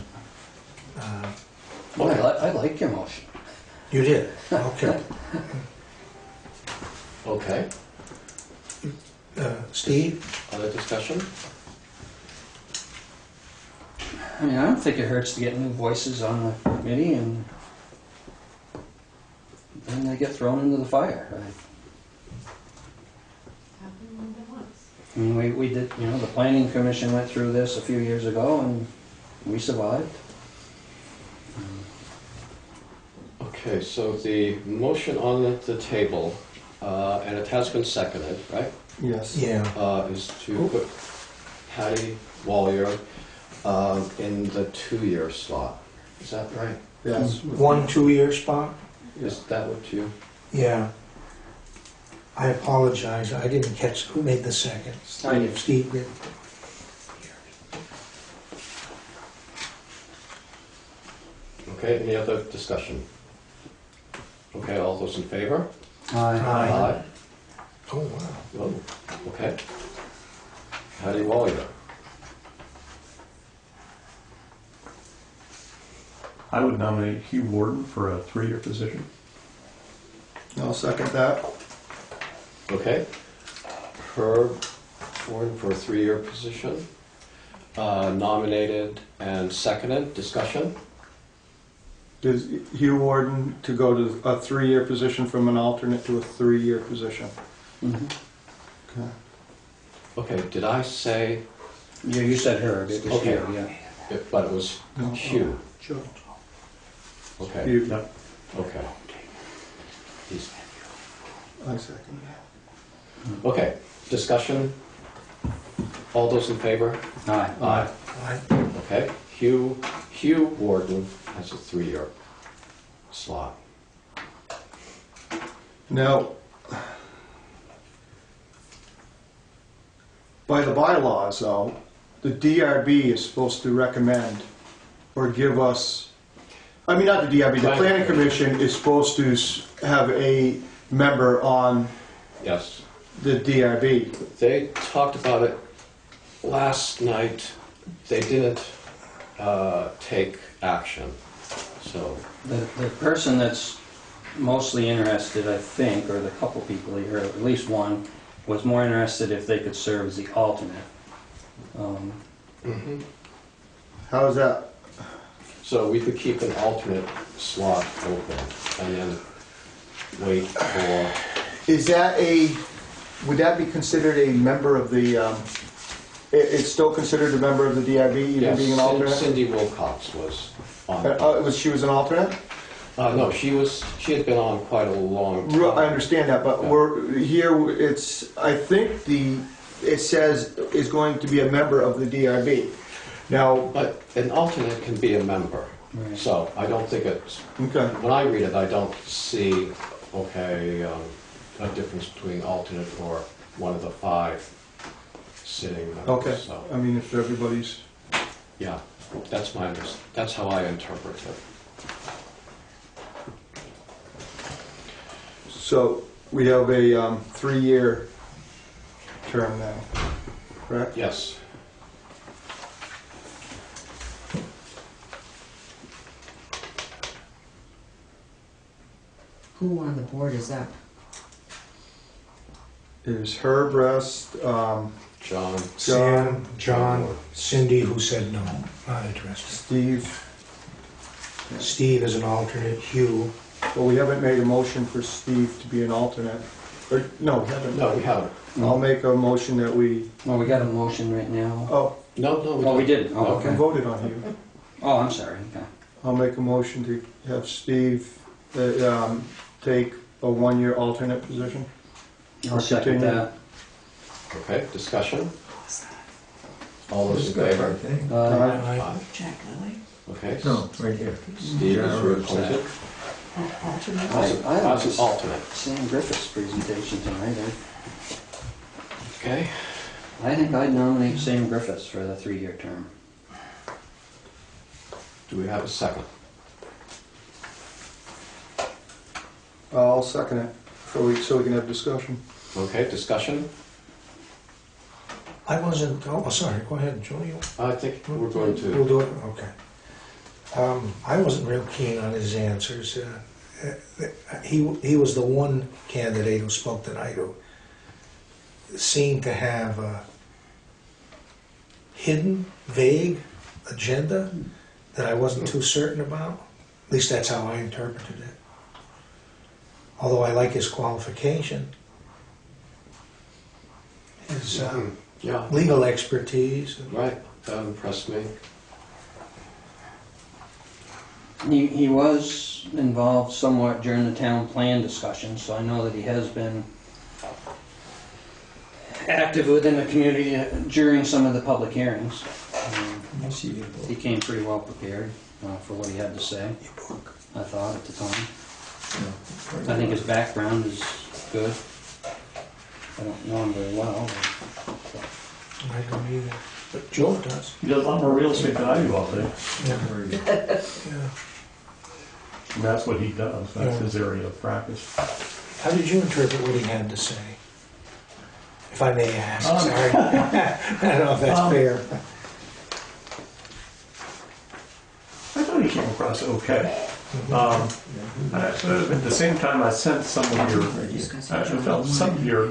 Well, I like your motion. You did? Okay. Okay. Steve? Other discussion? I mean, I don't think it hurts to get new voices on the committee, and then they get thrown into the fire. I mean, we did, the planning commission went through this a few years ago, and we survived. Okay, so the motion on the table, and it has been seconded, right? Yes. Yeah. Is to Patty Wallier in the 2-year slot. Is that right? Yes. 1 2-year spot? Is that what you? Yeah. I apologize, I didn't catch, who made the second? Steve. Steve did. Okay, any other discussion? Okay, all those in favor? Aye. Oh, wow. Oh, okay. Patty Wallier. I would nominate Hugh Warden for a 3-year position. I'll second that. Okay. Herb Warren for a 3-year position. Nominated and seconded. Discussion? Is Hugh Warden to go to a 3-year position from an alternate to a 3-year position? Mhm. Okay. Okay, did I say, Yeah, you said Herb, it was Okay. Hugh, yeah. but it was No. Hugh? Joe. Okay, Hugh, Yep. okay. He's- I second. Okay, discussion? All those in favor? Aye. Aye. Aye. Okay, Hugh Warden has a 3-year slot. Now, by the bylaws though, the DRB is supposed to recommend or give us, I mean, not the DRB, the Planning Commission is supposed to have a member on Yes. the DRB. They talked about it last night. They didn't take action, so. The person that's mostly interested, I think, or the couple people here, at least one, was more interested if they could serve as the alternate. How's that? So we could keep an alternate slot open and then wait for, Is that would that be considered a member of the, it's still considered a member of the DRB, even yes, being an alternate? Cindy Wilcox was on. She was an alternate? No, she had been on quite a long time. I understand that, but Yeah. we're, here, I think it says is going to be a member of the DRB. Now, But an alternate can be a member, Right. so I don't think it's, okay, when I read it, I don't see, a difference between alternate or one of the 5 sitting members. okay. So, I mean, if everybody's, yeah, that's how I interpret it. so we have a 3-year term now, correct? Yes. Who on the board is up? Is Herb Rest, John, Sam, John, Cindy, who said no, not interested. Steve, Steve is an alternate, Hugh. well, we haven't made a motion for Steve to be an alternate. Or, no, we haven't. no, we haven't. I'll make a motion that we, Well, we got a motion right now. oh, No, Oh, we did? Oh, No. I okay. voted on you. Oh, I'm sorry, okay. I'll make a motion to have Steve take a 1-year alternate position. I'll second Continue. that. Okay, discussion? All those in favor? Aye. Aye. Jack Lily, Okay, No, right here. Steve is reappointed alternate. as an alternate. Sam Griffith's presentation tonight. Okay, I think I'd nominate Sam Griffiths for the 3-year term. do we have a second? I'll second it, so we can have discussion. Okay, discussion? I wasn't, oh, sorry, go ahead, Joe. I think we're going We'll to, do it, okay. I wasn't real keen on his answers. He was the one candidate who spoke tonight who seemed to have a hidden, vague agenda that I wasn't too certain about. At least that's how I interpreted it. Although I like his qualification, his yeah, legal expertise. right, that impressed me. He was involved somewhat during the town plan discussion, so I know that he has been active within the community during some of the public hearings. He came pretty well prepared for what he had to say, I thought at the time. I think his background is good. I don't know him very well. I don't either, but Joe does. He does a lot more real estate than I do, I'll say. Yeah. And that's what he does. That's Yeah. his area of practice. How did you interpret what he had to say? If I may ask, sorry. I don't know if that's fair. I thought he came across okay. At the same time, I sensed some of your, I felt some of your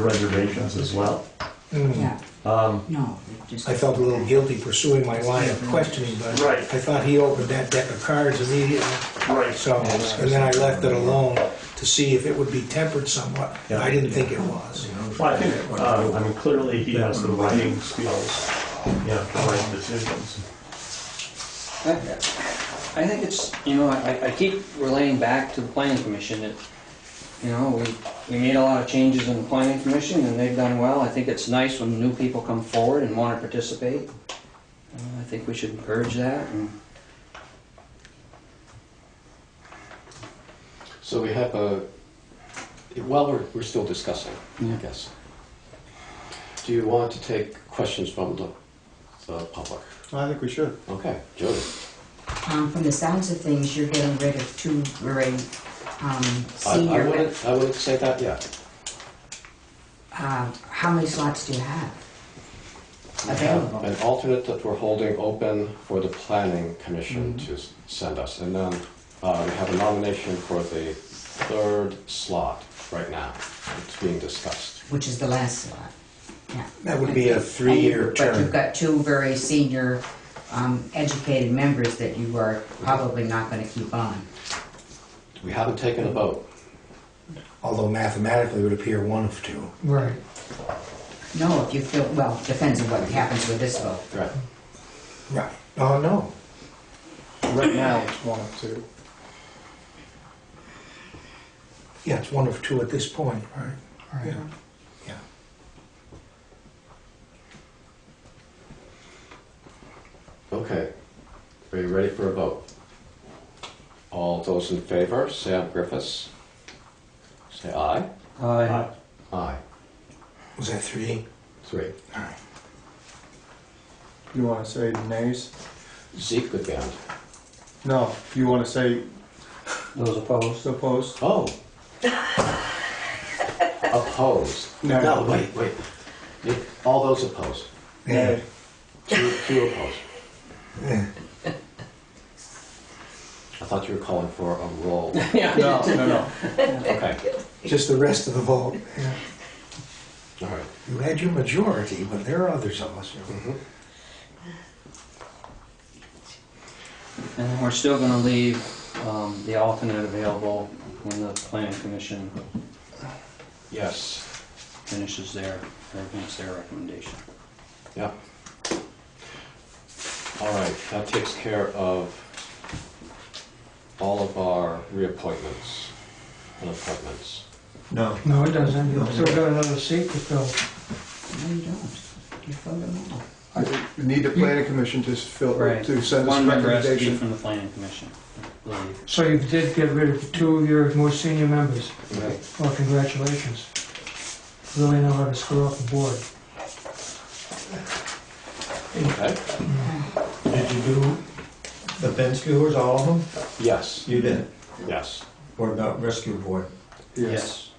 reservations as well. Yeah. Um, No, just. I felt a little guilty pursuing my line of questioning, but Right. I thought he opened that deck of cards immediately. Right. So, and then I left it alone to see if it would be tempered somewhat. Yeah. I didn't think it was. Well, I think, I mean, clearly he has the writing skills, to write decisions. I think it's, I keep relaying back to the planning commission that, we made a lot of changes in the planning commission and they've done well. I think it's nice when new people come forward and want to participate. I think we should encourage that. So we have we're still discussing, I guess. Do you want to take questions from the public? I think we should. Okay, Jody. From the sounds of things, you're getting rid of two very senior. I wouldn't say that yet. How many slots do you have We have available? an alternate that we're holding open for the planning commission to send us. And then we have a nomination for the third slot right now. It's being discussed. Which is the last slot. Yeah. That would be a 3-year But you've term. got two very senior, educated members that you are probably not going to keep on. We haven't taken a vote. Although mathematically it would appear one of two. Right. No, if you feel, well, depends on what happens with this vote. Right. Right. Oh, no. Right now, it's 1 of 2. Yeah, it's one of two at this point, right? Right. Yeah. Okay. Are you ready for a vote? All those in favor, Sam Griffiths, say aye. Aye. Aye. Was that 3? 3. All right. You want to say nays? Zeke again. No, you want to say Those opposed? opposed? Oh. Opposed. No. No, wait. All those opposed. Nay. Two opposed. Yeah. I thought you were calling for a roll. No. Okay. Just the rest of the vote. Yeah. All right. You had your majority, but there are others of us. Mhm. And then we're still going to leave the alternate available when the planning commission Yes. finishes their recommendation. Yeah. All right. That takes care of all of our reappointments and appointments. No. No, it doesn't. You've still got another seat to fill. No, you don't. You filled them all. We need the planning commission to Right. to send us One a member has to be recommendation. from the planning commission, I believe. So you did get rid of 2 of your more senior members. Right. Well, congratulations. Really know how to screw up the board. Okay. Did you do the bench viewers, all of them? Yes. You did. Yes. What about rescue board? Yes.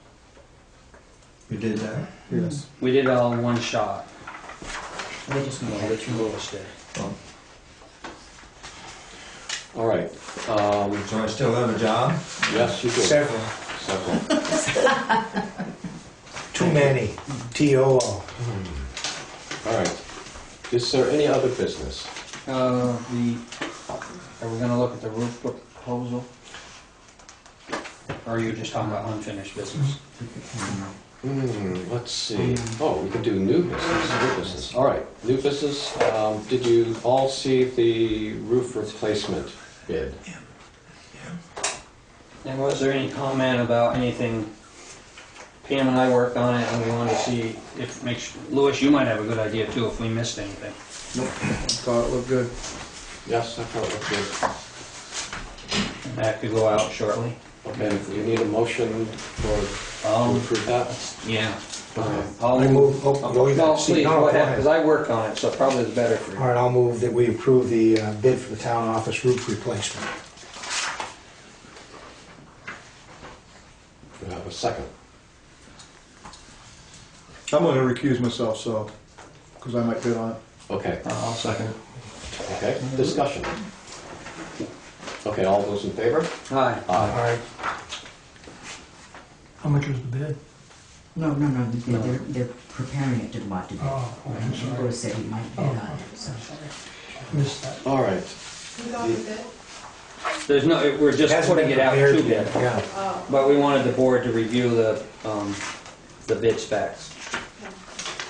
You did that? Yes. We did it all in one shot. We just need Well, which Lois did. All right. So I still have a job? Yes, you do. Several. Several. Too many. TOO. All right. Is there any other business? Are we gonna look at the roof proposal? Or are you just talking about unfinished business? Let's see. Oh, we could do new business. New business. All right. New business. Did you all see the roof replacement bid? And was there any comment about anything Pam and I worked on it, and we wanted to see if, Louis, you might have a good idea too, if we missed anything. Thought it looked good. Yes, I thought it looked good. That could go out shortly. Okay, if you need a motion for, to approve that? Yeah. Okay. I'll I move, oh, go ahead. No, please, No, go ahead, because I worked on it, so probably it's better for you. All right, I'll move that we approve the bid for the town office roof replacement. Do you have a second? I'm gonna recuse myself, so, because I might bid on it. Okay, I'll second. okay, discussion. Okay, all those in favor? Aye. All right, How much was the bid? No, they're preparing it to go out to bid. Oh, I'm sorry. Bruce said he might bid on it, so. Missed that. All right. Who got the bid? There's no, we're just Hasn't putting been it out prepared to yet, bid, yeah. Oh, but we wanted the board to review the bid specs.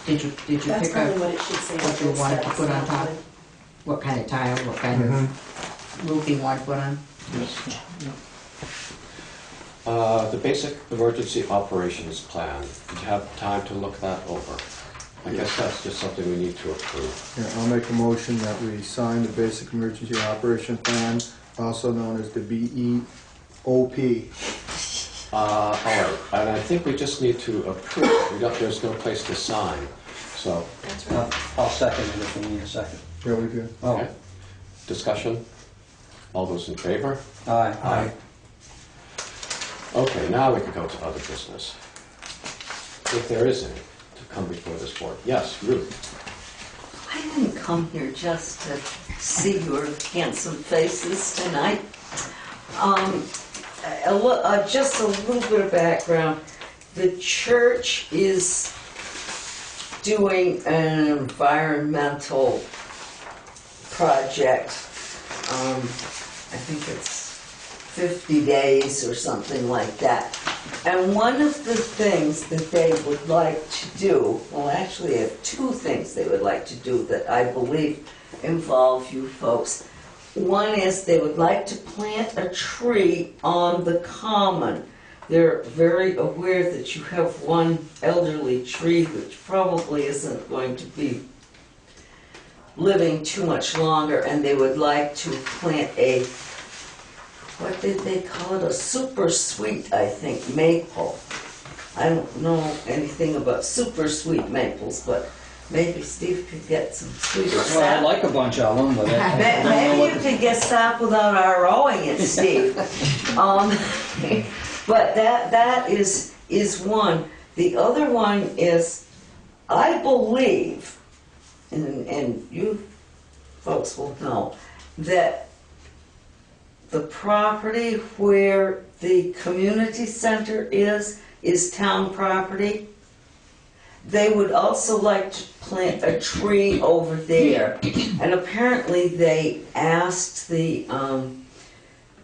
Did you That's pick probably up what it should say. what you wanted to put on top? What kind of tile, what kind of roof you want to put on? The basic emergency operations plan. Did you have time to look that over? I guess that's just something we need to approve. Yeah, I'll make a motion that we sign the Basic Emergency Operation Plan, also known as the BEOP. All right, and I think we just need to approve. There's no place to sign, so, That's right. I'll second it if we need a second. Yeah, we good. okay. Discussion? All those in favor? Aye. Aye. Okay, now we can go to other business. If there is any to come before this board. Yes, Ruth? I didn't come here just to see your handsome faces tonight. Just a little bit of background. The church is doing an environmental project. I think it's 50 days or something like that. And one of the things that they would like to do, well, actually, I have two things they would like to do that I believe involve you folks. One is they would like to plant a tree on the common. They're very aware that you have one elderly tree which probably isn't going to be living too much longer, and they would like to plant a, what did they call it, a super sweet, I think, maple. I don't know anything about super sweet maples, but maybe Steve could get some sweeter sap. Well, I'd like a bunch of them, but I don't know Maybe what you could get sap without our rowing it, Steve. But that is one. The other one is, I believe, and you folks will know, that the property where the community center is town property. They would also like to plant a tree over there. And apparently they asked the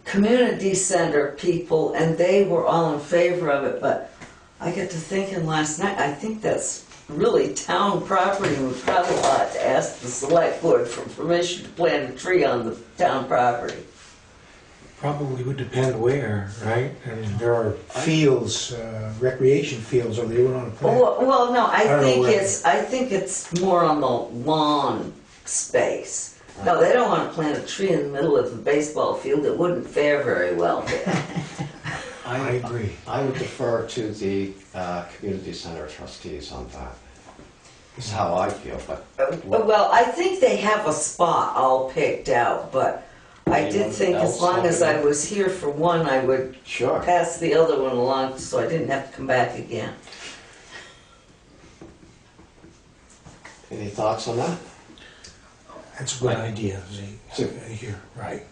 community center people, and they were all in favor of it, but I got to thinking last night, I think that's really town property. We probably ought to ask the select board for permission to plant a tree on the town property. Probably would depend where, right? I mean, there are fields, recreation fields over there, you would want to plant. Well, no, I don't know think where. I think it's more on the lawn space. No, they don't want to plant a tree in the middle of the baseball field. It wouldn't fare very well there. I agree. I would defer to the community center trustees on that. This is how I feel, but Well, I think they have a spot all picked out, but I did think as long as I was here for one, I would sure. pass the other one along so I didn't have to come back again. Any thoughts on that? That's a good idea, here, right?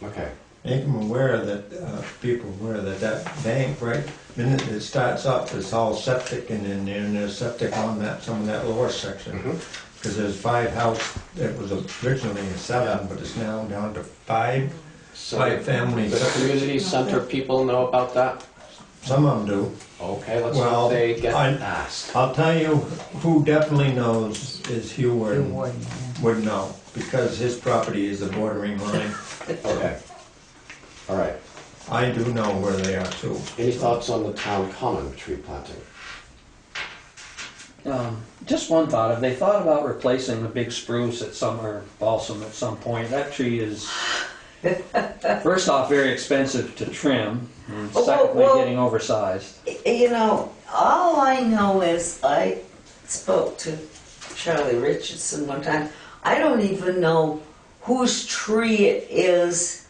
Okay. Make them aware that, people aware that that bank, right, minute it starts up, it's all septic, and then there's septic on that, some of that lower section. Because there's 5 houses, it was originally 7, but it's now down to 5. So 5 families. the community center people know about that? Some of them do. Okay, let's Well, hope they get I- asked. I'll tell you who definitely knows is Hugh Warden. Warden, Would know, because his property is the bordering line. Okay. All right. I do know where they are too. Any thoughts on the town common tree planting? Just one thought, have they thought about replacing the big spruce at some, or balsam at some point? That tree is, first off, very expensive to trim, and secondly, getting oversized. You know, all I know is I spoke to Charlie Richardson one time. I don't even know whose tree it is.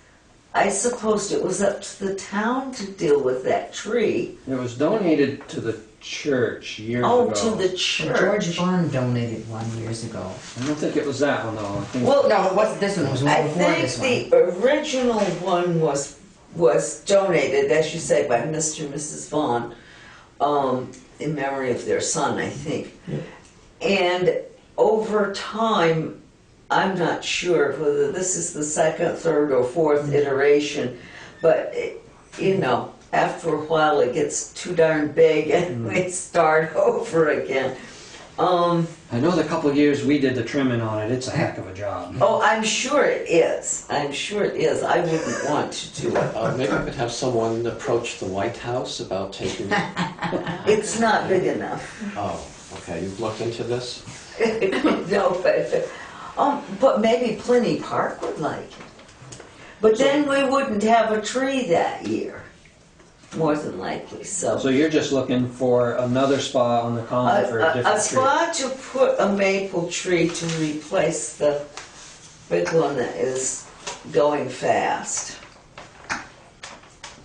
I supposed it was up to the town to deal with that tree. It was donated to the church years ago. Oh, to the church. George Bond donated one years ago. I don't think it was that one though. I think Well, No, it wasn't this one, it was one I before think this one. the original one was donated, as you say, by Mr. and Mrs. Vaughn, in memory of their son, I think. And over time, I'm not sure whether this is the second, third, or fourth iteration, but you know, after a while it gets too darn big and we start over again. I know the couple of years we did the trimming on it, it's a heck of a job. Oh, I'm sure it is. I'm sure it is. I wouldn't want to do it. Maybe we could have someone approach the White House about taking... It's not big enough. Oh, okay, you've looked into this? No, but maybe Plenty Park would like it. But then we wouldn't have a tree that year, more than likely, So you're just looking for another spot on the common for a different tree? A spot to put a maple tree to replace the big one that is going fast.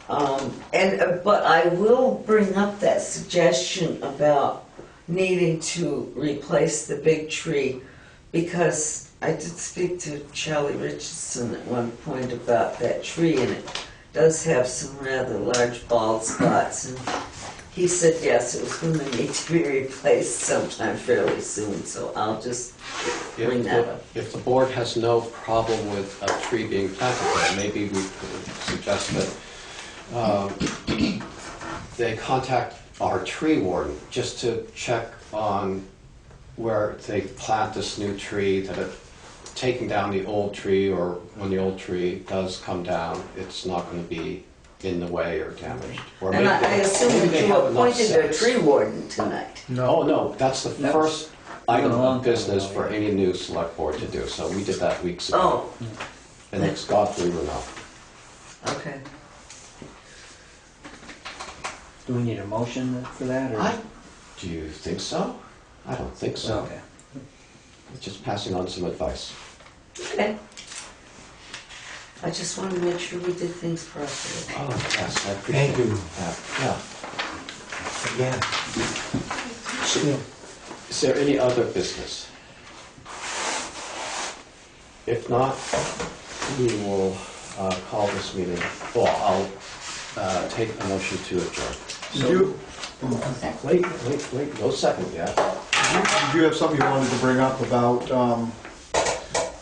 But I will bring up that suggestion about needing to replace the big tree, because I did speak to Charlie Richardson at one point about that tree, and it does have some rather large bald spots, and he said yes, it was going to need to be replaced sometime fairly soon, so I'll just bring that up. If the board has no problem with a tree being planted there, maybe we could suggest that they contact our tree warden just to check on where they plant this new tree, that it taking down the old tree, or when the old tree does come down, it's not going to be in the way or damaged. Or And I assume maybe that they you have enough appointed a sense. tree warden tonight. Oh, no, that's the first item been a long of business time for any new select board to do, so we did that weeks ago. Oh, And it's Godfrey Renault. okay. Do we need a motion for that, or? Do you think so? I don't think so. Okay. Just passing on some advice. Okay. I just wanted to make sure we did things properly. Oh, yes, I appreciate Thank you. that. Yeah. Again. Is there any other business? If not, we will call this meeting, well, I'll take a motion to adjourn. Did you, Wait, no second yet. did you have something you wanted to bring up about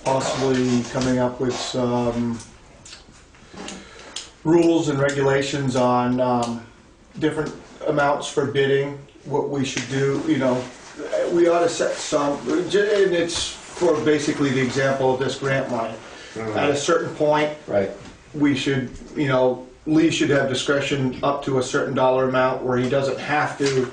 possibly coming up with some rules and regulations on different amounts for bidding, what we should do, you know, we ought to set some, and it's for basically the example of this grant money. At a certain point, Right. we should, you know, Lee should have discretion up to a certain dollar amount where he doesn't have to.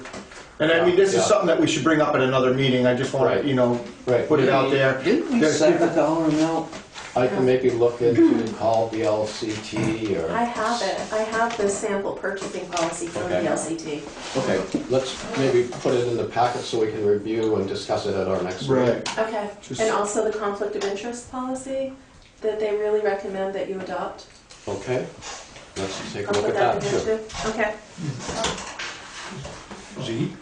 And I mean, this Yeah. is something that we should bring up at another meeting. I just want Right. to, you know, Right. put it out there. Didn't we There's set a people- dollar amount? I can maybe look into call the LCT or... I have it. I have the sample purchasing policy from Okay. the LCT. Okay, let's maybe put it in the packet so we can review and discuss it at our next meeting. Right. Okay. Just- And also the conflict of interest policy that they really recommend that you adopt. Okay, let's take a I'll look put at that that too. together. Okay. Z,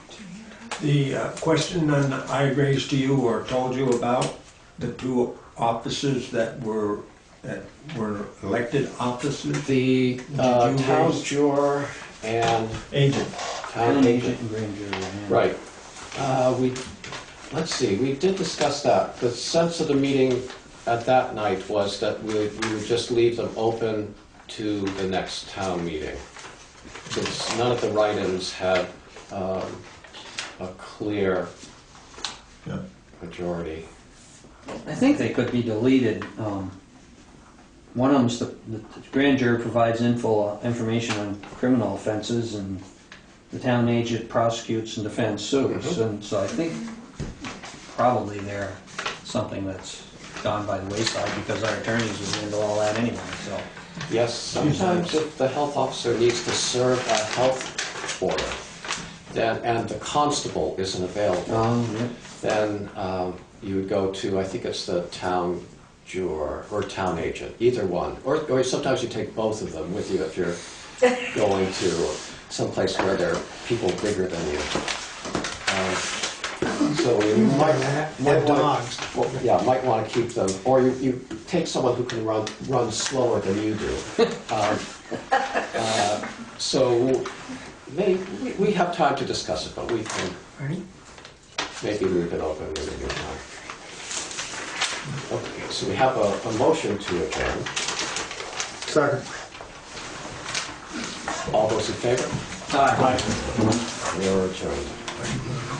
the question that I raised to you or told you about, the two officers that were elected officers? The Did you town raise- juror and Agent. town agent. and grand jury. yeah. Right. Let's see, we did discuss that. The sense of the meeting at that night was that we would just leave them open to the next town meeting. Since none of the write-ins had a clear Yeah. majority. I think they could be deleted. one of them's the grand jury provides information on criminal offenses, and the town agent prosecutes and defends suits. And so I think probably they're something that's gone by the wayside because our attorneys will handle all that anyway, so. Yes, sometimes if the health officer needs to serve a health order, then, and the constable isn't available, then you would go to, I think it's the town juror or town agent, either one. Or sometimes you take both of them with you if you're going to someplace where there are people bigger than you. So you might dogs. might want to keep them, or you take someone who can run slower than you do. So we have time to discuss it, but we can maybe leave it open in the meantime. Okay, so we have a motion to adjourn. Second. All those in favor? Aye. We are adjourned.